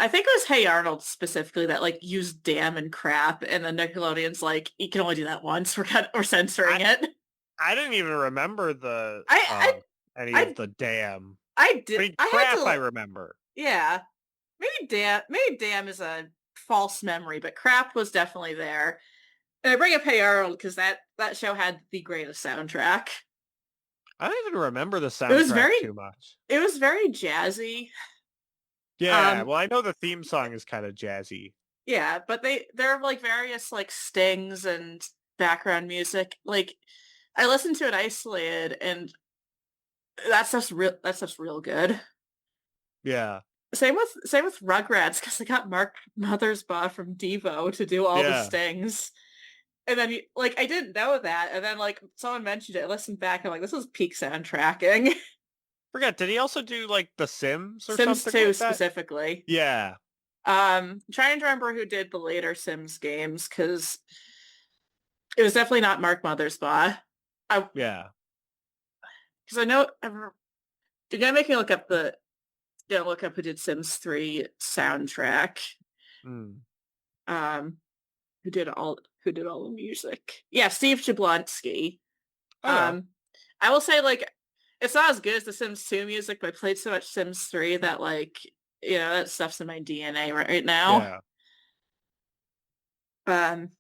think it was Hey Arnold specifically that like used damn and crap, and then Nickelodeon's like, you can only do that once. We're censoring I it. I didn't even remember the I any of I the damn. I I did. mean, I had crap. I to. remember. Yeah, maybe damn is a false memory, but crap was definitely there. And I bring up Hey Arnold because that show had the greatest soundtrack. I don't even remember the It was soundtrack very too much. it was very jazzy. Yeah, Um, well, I know the theme song is kind of jazzy. yeah, but there are like various like stings and background music. Like I listened to it isolated, and that's just real good. Yeah, Same with Rugrats because they got Mark Mothersbaugh from Devo to do all the yeah. stings. And then like I didn't know that, and then like someone mentioned it. I listened back, I'm like, this is peak soundtracking. Forget. Did he also do like The Sims or Sims something 2 like that? specifically. Yeah, Trying to remember who did the later Sims games because it was definitely not Mark Mothersbaugh. I yeah. Because I know you're gonna make me look up who did Sims 3 soundtrack. Mm. Um, who did all the music? Yeah, Steve Jablonsky. Okay. Um, I will say like it's not as good as the Sims 2 music, but I played so much Sims 3 that like that stuff's in my DNA right now. Yeah. Um,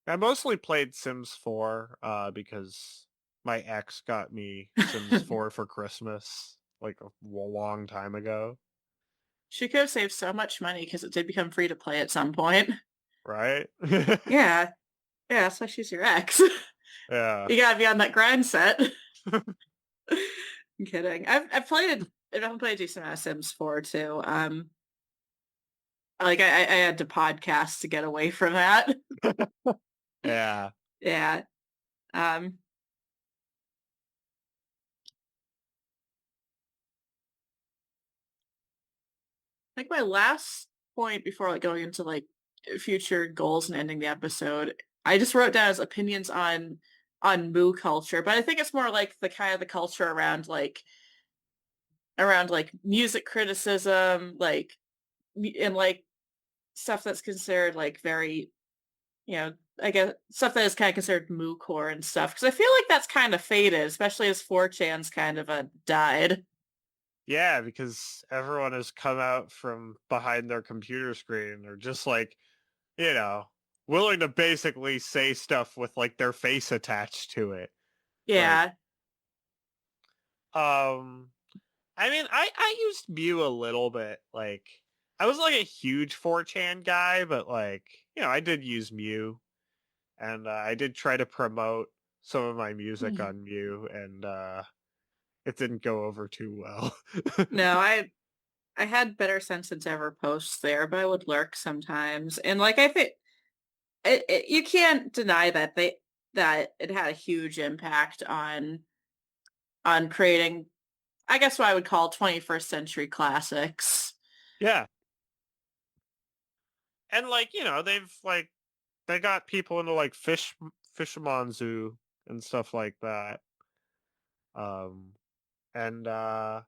I mostly played Sims 4 because my ex got me Sims 4 for Christmas like a long time ago, she could have saved so much money because it did become free to play at some point. right? Yeah, yeah, that's why she's your ex. Yeah. You gotta be on that grind set. I'm kidding. I've definitely played a decent amount of Sims 4 too. Like I had to podcast to get away from that. Yeah. Yeah. Um, I think my last point before like going into like future goals and ending the episode, I just wrote down as opinions on moo culture, but I think it's more like the kind of the culture around like music criticism, like and like stuff that's considered like very, you know, I guess stuff that is kind of considered moo core and stuff. Because I feel like that's kind of faded, especially as 4chan's kind of died. Yeah, because everyone has come out from behind their computer screen or just like, you know, willing to basically say stuff with like their face attached to it. Like, Yeah. um I mean, I used Mew a little bit. Like, I was like a huge 4chan guy, but like, I did use Mew, and I did try to promote some of my music on Mew, and it didn't go over too well. No, I had better sense than to ever post there, but I would lurk sometimes. And like I think you can't deny that it had a huge impact on creating, I guess, what I would call 21st century classics. Yeah, and like they got people into like Fisherman and stuff like that. Um, and I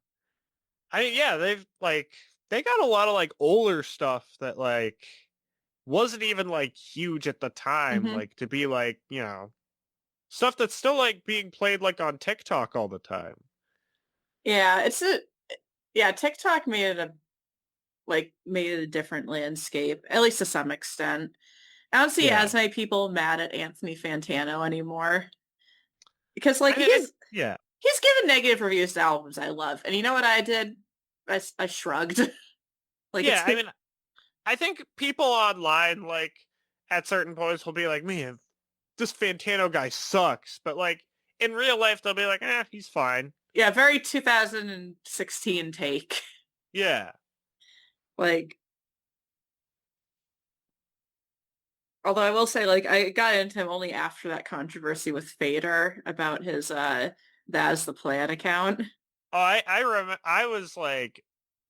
mean, yeah, they got a lot of like older stuff that like wasn't even like huge at the time, Hmm. like to be like, stuff that's still like being played like on TikTok all the time. Yeah, TikTok made it a different landscape, at least to some extent. I don't see Yeah. as many people mad at Anthony Fantano anymore because like I mean, yeah. he's given negative reviews to albums I love, and you know what I did? I shrugged. Like Yeah, it's I mean, I think people online like at certain points will be like, "Man, this Fantano guy sucks." But like in real life they'll be like, he's fine." yeah, very 2016 take. Yeah. Like, although I will say, like, I got into him only after that controversy with Fader about his "That's the Plan" account. Oh,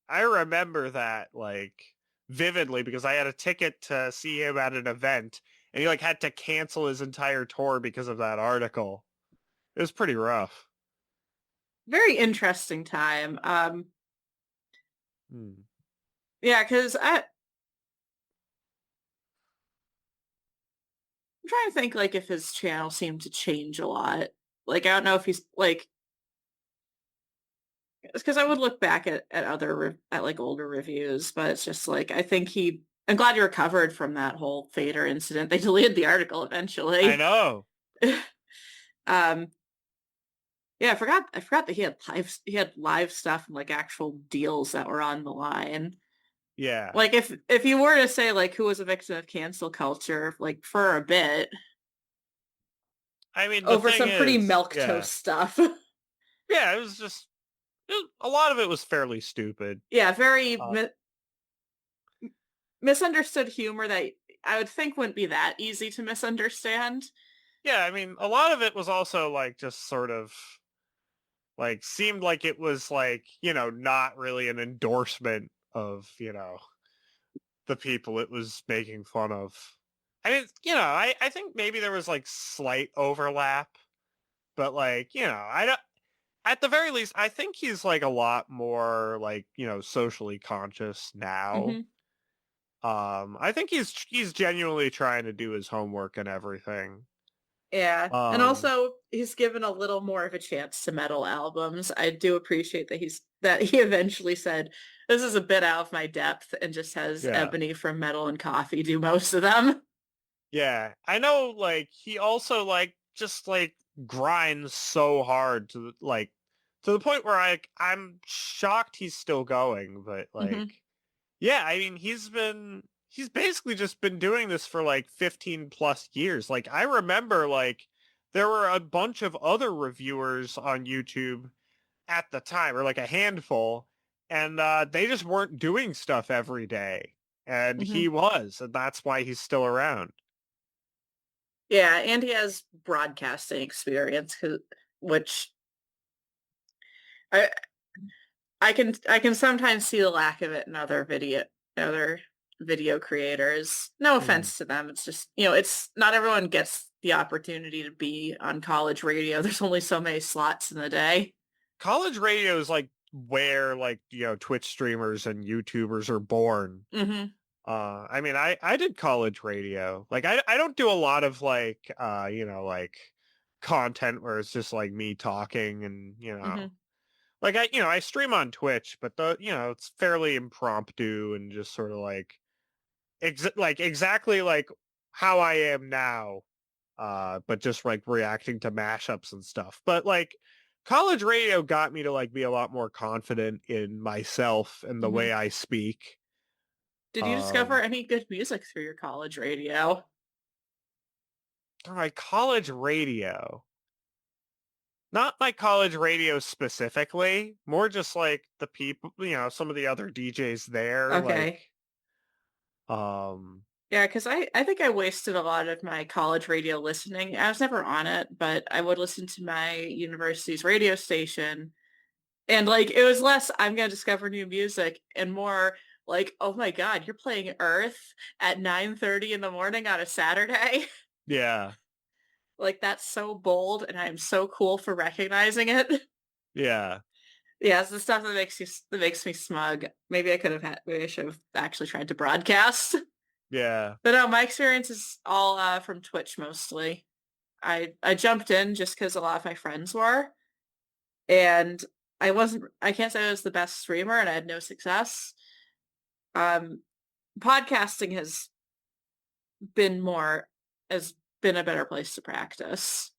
I remember that like vividly because I had a ticket to see him at an event, and he like had to cancel his entire tour because of that article. It was pretty rough. Very interesting time. Hmm. Yeah, because I'm trying to think like if his channel seemed to change a lot. Like I don't know if he's like because I would look back at at like older reviews, but it's just like I think I'm glad he recovered from that whole Fader incident. They deleted the article I eventually. know. um yeah, I forgot that he had live stuff and like actual deals that were on the line. Yeah. Like if you were to say like who was a victim of cancel culture like for a bit I mean, the over thing some pretty is, milk yeah, toast stuff. yeah, a lot of it was fairly stupid. Yeah, very Uh, misunderstood humor that I would think wouldn't be that easy to misunderstand. yeah, I mean, a lot of it was also like just sort of like seemed like it was like, not really an endorsement of, the people it was making fun of. I mean, I think maybe there was like slight overlap, but like, I don't, at the very least, I think he's like a lot more like, socially conscious now. Hmm. I think he's genuinely trying to do his homework and everything. Yeah. And Um, also he's given a little more of a chance to metal albums. I do appreciate that he eventually said, this is a bit out of my depth and just has yeah. Ebony from Metal and Coffee do most of them. Yeah. I know like he also like just like grinds so hard to the point where I'm shocked he's still going, but like Hmm. yeah, I mean he's basically just been doing this for like 15 plus years. Like I remember like there were a bunch of other reviewers on YouTube at the time, or like a handful, and they just weren't doing stuff every day. And Hmm. he was, and that's why he's still around. Yeah, and he has broadcasting experience, which I I can sometimes see the lack of it in other video creators. No Hmm. offense to them. It's just, it's not everyone gets the opportunity to be on college radio. There's only so many slots in the day. College radio is like where like, Twitch streamers and YouTubers are born. Hmm. I mean, I did college radio. Like I don't do a lot of like like content where it's just like me talking and, Hmm. like I stream on Twitch, but it's fairly impromptu and just sort of like exactly like how I am now, but just like reacting to mashups and stuff. But like college radio got me to like be a lot more confident in myself and the Hmm. way I speak. Did you discover Um, any good music through your college radio? my college radio, not my college radio specifically, more just like the people, some of the other DJs there, like, Okay. um, Yeah, because I think I wasted a lot of my college radio listening. I was never on it, but I would listen to my university's radio station. And like it was less I'm gonna discover new music and more like, oh my God, you're playing Earth at 9:30 in the morning on a Saturday. yeah, Like that's so bold and I'm so cool for recognizing it. yeah, Yeah, it's the stuff that makes me smug. Maybe I should have actually tried to broadcast. yeah. But no, my experience is all from Twitch mostly. I jumped in just because a lot of my friends were, and I can't say I was the best streamer and I had no success. Um, podcasting been more has been a better place to practice.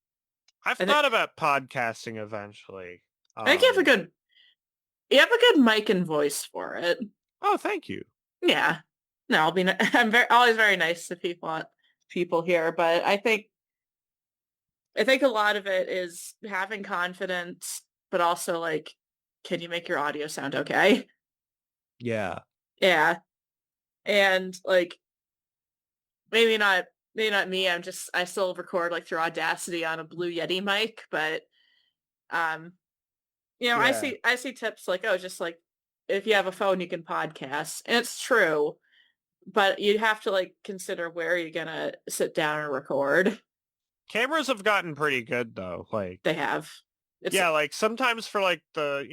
I've I think thought about podcasting eventually. I think you have a good mic and voice for it. Oh, thank you. Yeah. No, I'm always very nice to people here, but I think a lot of it is having confidence, but also like, can you make your audio sound okay? Yeah. Yeah. And like maybe not me. I still record like through Audacity on a Blue Yeti mic, but um I Yeah. see tips like, oh, just like if you have a phone, you can podcast, and it's true, but you have to like consider where you're gonna sit down and record. Cameras have gotten pretty good though. Like, They have. It's yeah, like sometimes for like the,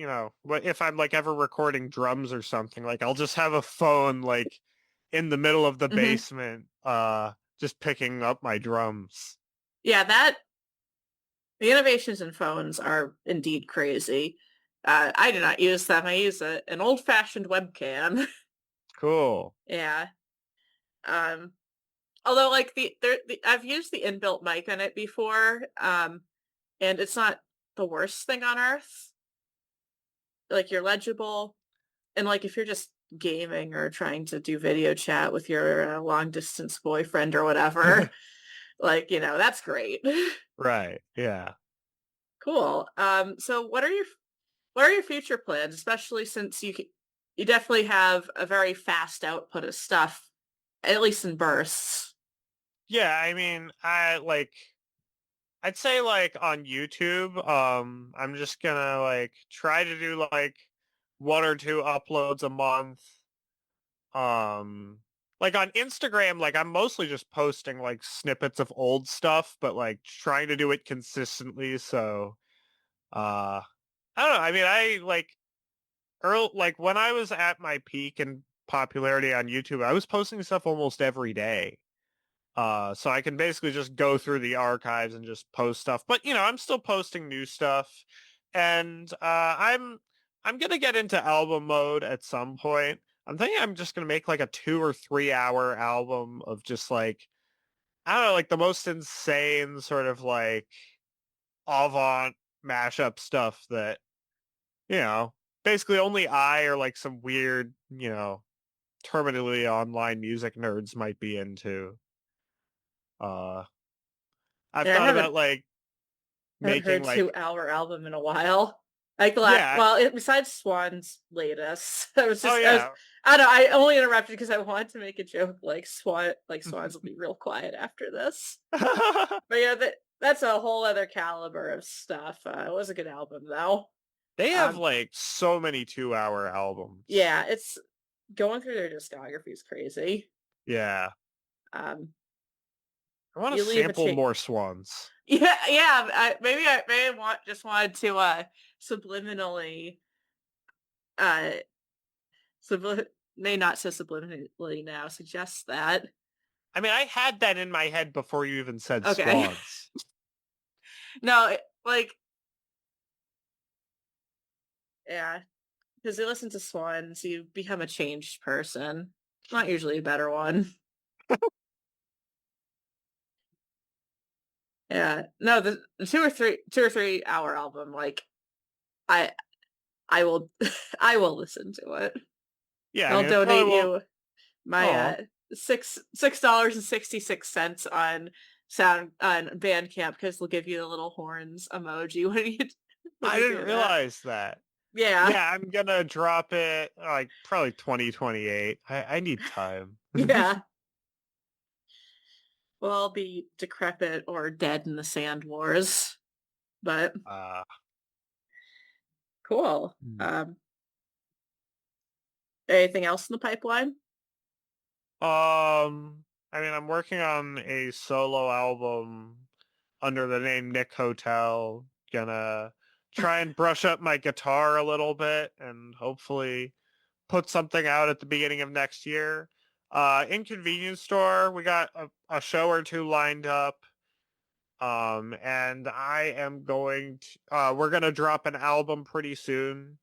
if I'm like ever recording drums or something, like I'll just have a phone like in the middle of the Mhm. basement, just picking up my drums. Yeah, the innovations in phones are indeed crazy. I do not use them. I use an old-fashioned webcam. Cool. Yeah. Um, Although like I've used the inbuilt mic on it before, and it's not the worst thing on earth. Like you're legible, and like if you're just gaming or trying to do video chat with your long distance boyfriend or whatever, like that's great. Right. Yeah. Cool. So what are your future plans, especially since you definitely have a very fast output of stuff, at least in bursts. Yeah, I mean, I'd say like on YouTube, I'm just gonna like try to do like one or two uploads a month. Um, like on Instagram, like I'm mostly just posting like snippets of old stuff, but like trying to do it consistently. So, uh, I don't know. I mean, I like when I was at my peak in popularity on YouTube, I was posting stuff almost every day. So I can basically just go through the archives and just post stuff. But I'm still posting new stuff, and I'm gonna get into album mode at some point. I'm thinking I'm just gonna make like a 2 or 3 hour album of just like I don't know, like the most insane sort of like avant mashup stuff that you know basically only I or like some weird terminally online music nerds might be into. Uh, I've Yeah, I thought haven't about like haven't making heard like 2 hour album in a while. Like the last, yeah. well, besides Swan's latest, Oh I was, yeah. I don't know, I only interrupted because I wanted to make a joke like Swans will be real quiet after this. But yeah, that's a whole other caliber of stuff. It was a good album though. They have Um, like so many 2 hour albums. yeah, it's going through their discography is crazy. Yeah. Um, I want to you leave a sample cha- more Swans. yeah. Maybe I just wanted to subliminally uh may not so subliminally now suggest that. I mean, I had that in my head before you even said Okay. Swans. No, like yeah, because you listen to Swans, you become a changed person. Not usually a better one. Yeah. No, the 2 or 3 hour album, like I I will I will listen to it. Yeah, I I'll mean, it probably donate won't. you my Oh, $6.66 on Bandcamp because they'll give you the little horns emoji when I you didn't do that. realize that. Yeah. Yeah, I'm gonna drop it like probably 2028. I need time. Yeah. We'll all be decrepit or dead in the sand wars. But uh, cool. hmm. Anything else in the pipeline? I mean, I'm working on a solo album under the name Nick Hotel. Gonna try and brush up my guitar a little bit and hopefully put something out at the beginning of next year. Inconvenience Store, we got a show or two lined up. And I am we're gonna drop an album pretty soon.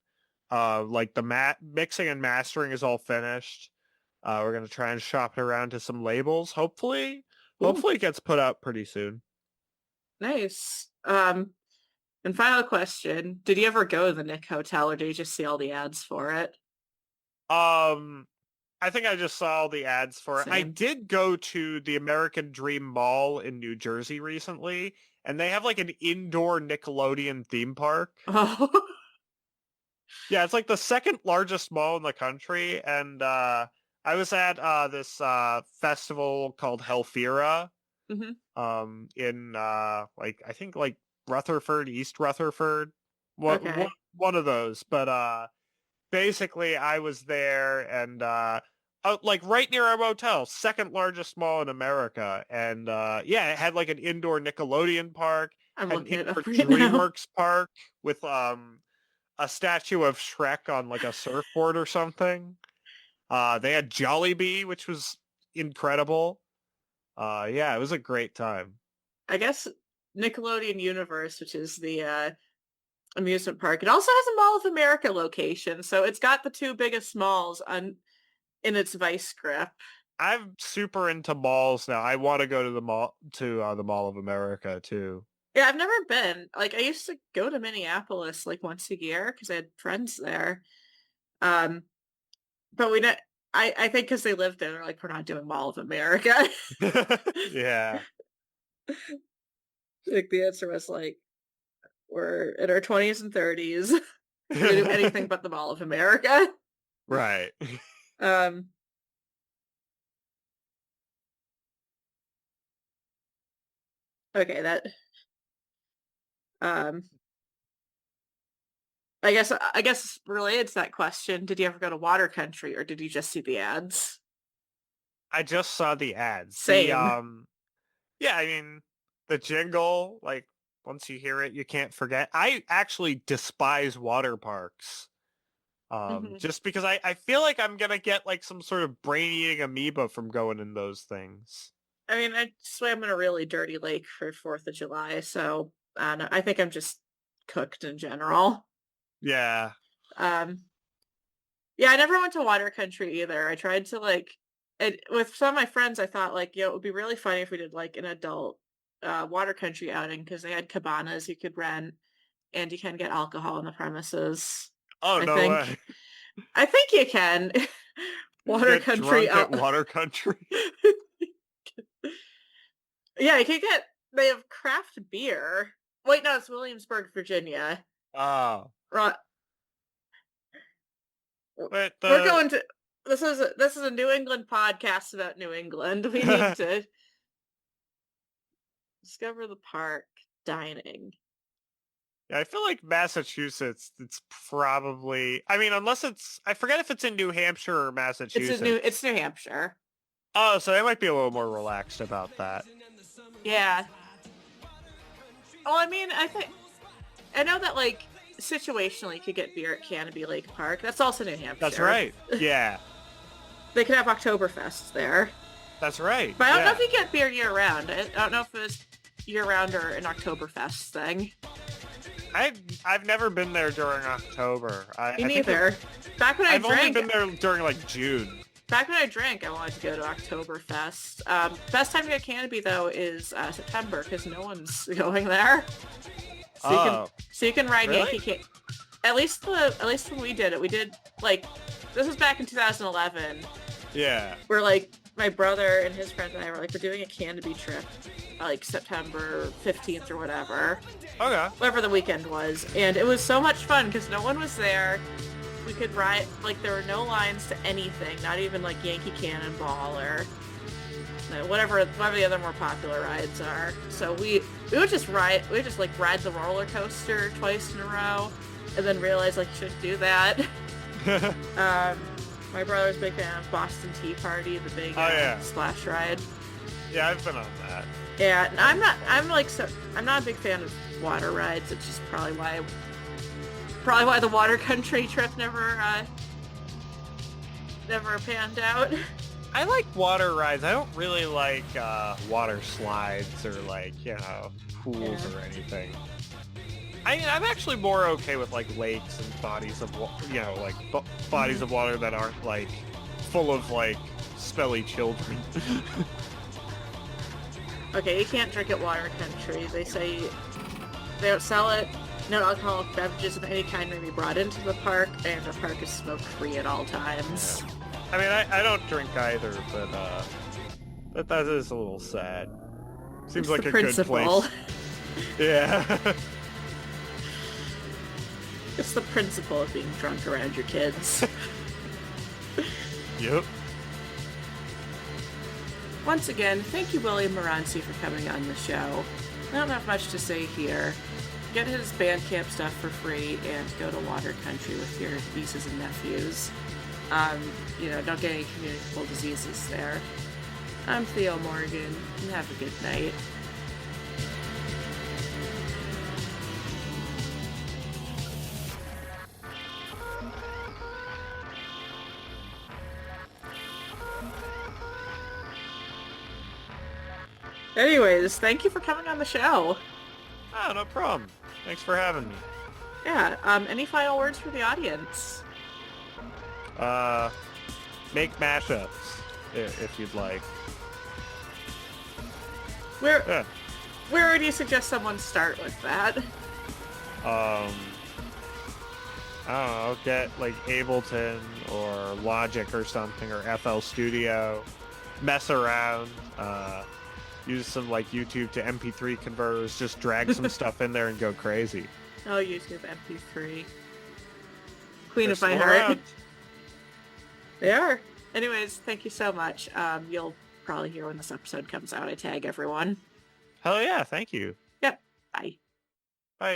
Like the mixing and mastering is all finished. We're gonna try and shop it around to some labels. Ooh, Hopefully it gets put out pretty soon. nice. And final question. Did you ever go to the Nick Hotel or did you just see all the ads for it? Um, I think I just saw all the ads for it. I Same. did go to the American Dream Mall in New Jersey recently, and they have like an indoor Nickelodeon theme park. Oh. Yeah, it's like the second largest mall in the country, and I was at this festival called Helfira, hmm in like I think like Rutherford, East Rutherford. Okay. one of those. But basically, I was there, and like right near our motel, second largest mall in America, and yeah, it had like an indoor Nickelodeon park, I'm had an looking it indoor up right now. DreamWorks park with a statue of Shrek on like a surfboard or something. They had Jollibee, which was incredible. Yeah, it was a great time. I guess Nickelodeon Universe, which is the amusement park, it also has a Mall of America location, so it's got the two biggest malls on in its vice grip. I'm super into malls now. I want to go to the Mall of America too. Yeah, I've never been. Like, I used to go to Minneapolis like once a year because I had friends there. Um, but we don't. I think because they lived there, they're like, we're not doing Mall of America. Yeah. Like the answer was like, we're in our 20s and 30s. We do anything but the Mall of America. Right. Um, okay, that um I guess related to that question, did you ever go to Water Country or did you just see the ads? I just saw the ads. The Same. Yeah, I mean, the jingle, like once you hear it, you can't forget. I actually despise water parks. Mhm. Just because I feel like I'm gonna get like some sort of brain-eating amoeba from going in those things. I mean, I swam in a really dirty lake for 4th of July, so I don't know. I think I'm just cooked in general. Yeah. Um, yeah, I never went to Water Country either. I tried to like, and with some of my friends, I thought like, it would be really funny if we did like an adult Water Country outing because they had cabanas you could rent and you can get alcohol on the premises. Oh, I no think. way. I think you can. Water Get Country drunk at out. Water Country. Yeah, you can get. They have craft beer. Wait, no, it's Williamsburg, Virginia. Oh. Right. But We're the going to. This is a New England podcast about New England. We need to discover the park dining. Yeah, I feel like Massachusetts, it's probably, I mean, unless I forget if it's in New Hampshire or Massachusetts. It's New Hampshire. Oh, so they might be a little more relaxed about that. Yeah. Well, I mean, I know that like situationally you could get beer at Canopy Lake Park. That's also New Hampshire. That's right. Yeah. They could have Oktoberfest there. That's right. But I don't know Yeah. if you get beer year round. I don't know if it's year round or an Oktoberfest thing. I've never been there during October. Me neither. Back when I I've only drank, been there during like June. back when I drank, I wanted to go to Oktoberfest. Best time to get Canopy though is September because no one's going there. So you can ride really? Yankee. At least when we did it, we did like this was back in 2011. Yeah. We're like my brother and his friend and I were like we're doing a Canopy trip, like September 15th or whatever. Okay. Whatever the weekend was, and it was so much fun because no one was there. We could ride, like there were no lines to anything, not even like Yankee Cannonball or whatever the other more popular rides are. So we would just ride the roller coaster twice in a row, and then realize like you shouldn't do that. My brother's a big fan of Boston Tea Party, the big splash ride. Yeah, I've been on that. Yeah, and I'm not a big fan of water rides. It's just probably why the Water Country trip never panned out. I like water rides. I don't really like water slides or like, pools or anything. I'm actually more okay with like lakes and bodies of bodies of water that aren't like full of like smelly children. Okay, you can't drink at Water Country. They say they don't sell it. No alcoholic beverages of any kind may be brought into the park, and the park is smoke-free at all times. Yeah. I mean, I don't drink either, but that is a little sad. Seems like a principle. Good place. Yeah. It's the principle of being drunk around your kids. Yep. Once again, thank you, William Maranci, for coming on the show. I don't have much to say here. get his Bandcamp stuff for free and go to Water Country with your nieces and nephews. Don't get any communicable diseases there. I'm Theo Morgan, and have a good night. Anyways, thank you for coming on the show. Oh, no problem. Thanks for having me. Yeah, any final words for the audience? Make mashups if you'd like. Where do you suggest someone start with that? I don't know, get like Ableton or Logic or something, or FL Studio. Mess around. Use some like YouTube to MP3 converters. Just drag some stuff in there and go crazy. Oh, YouTube MP3. Queen They're of my still heart. around. They are. Anyways, thank you so much. You'll probably hear when this episode comes out. I tag everyone. Hell yeah, thank you. Yep. Bye. Bye.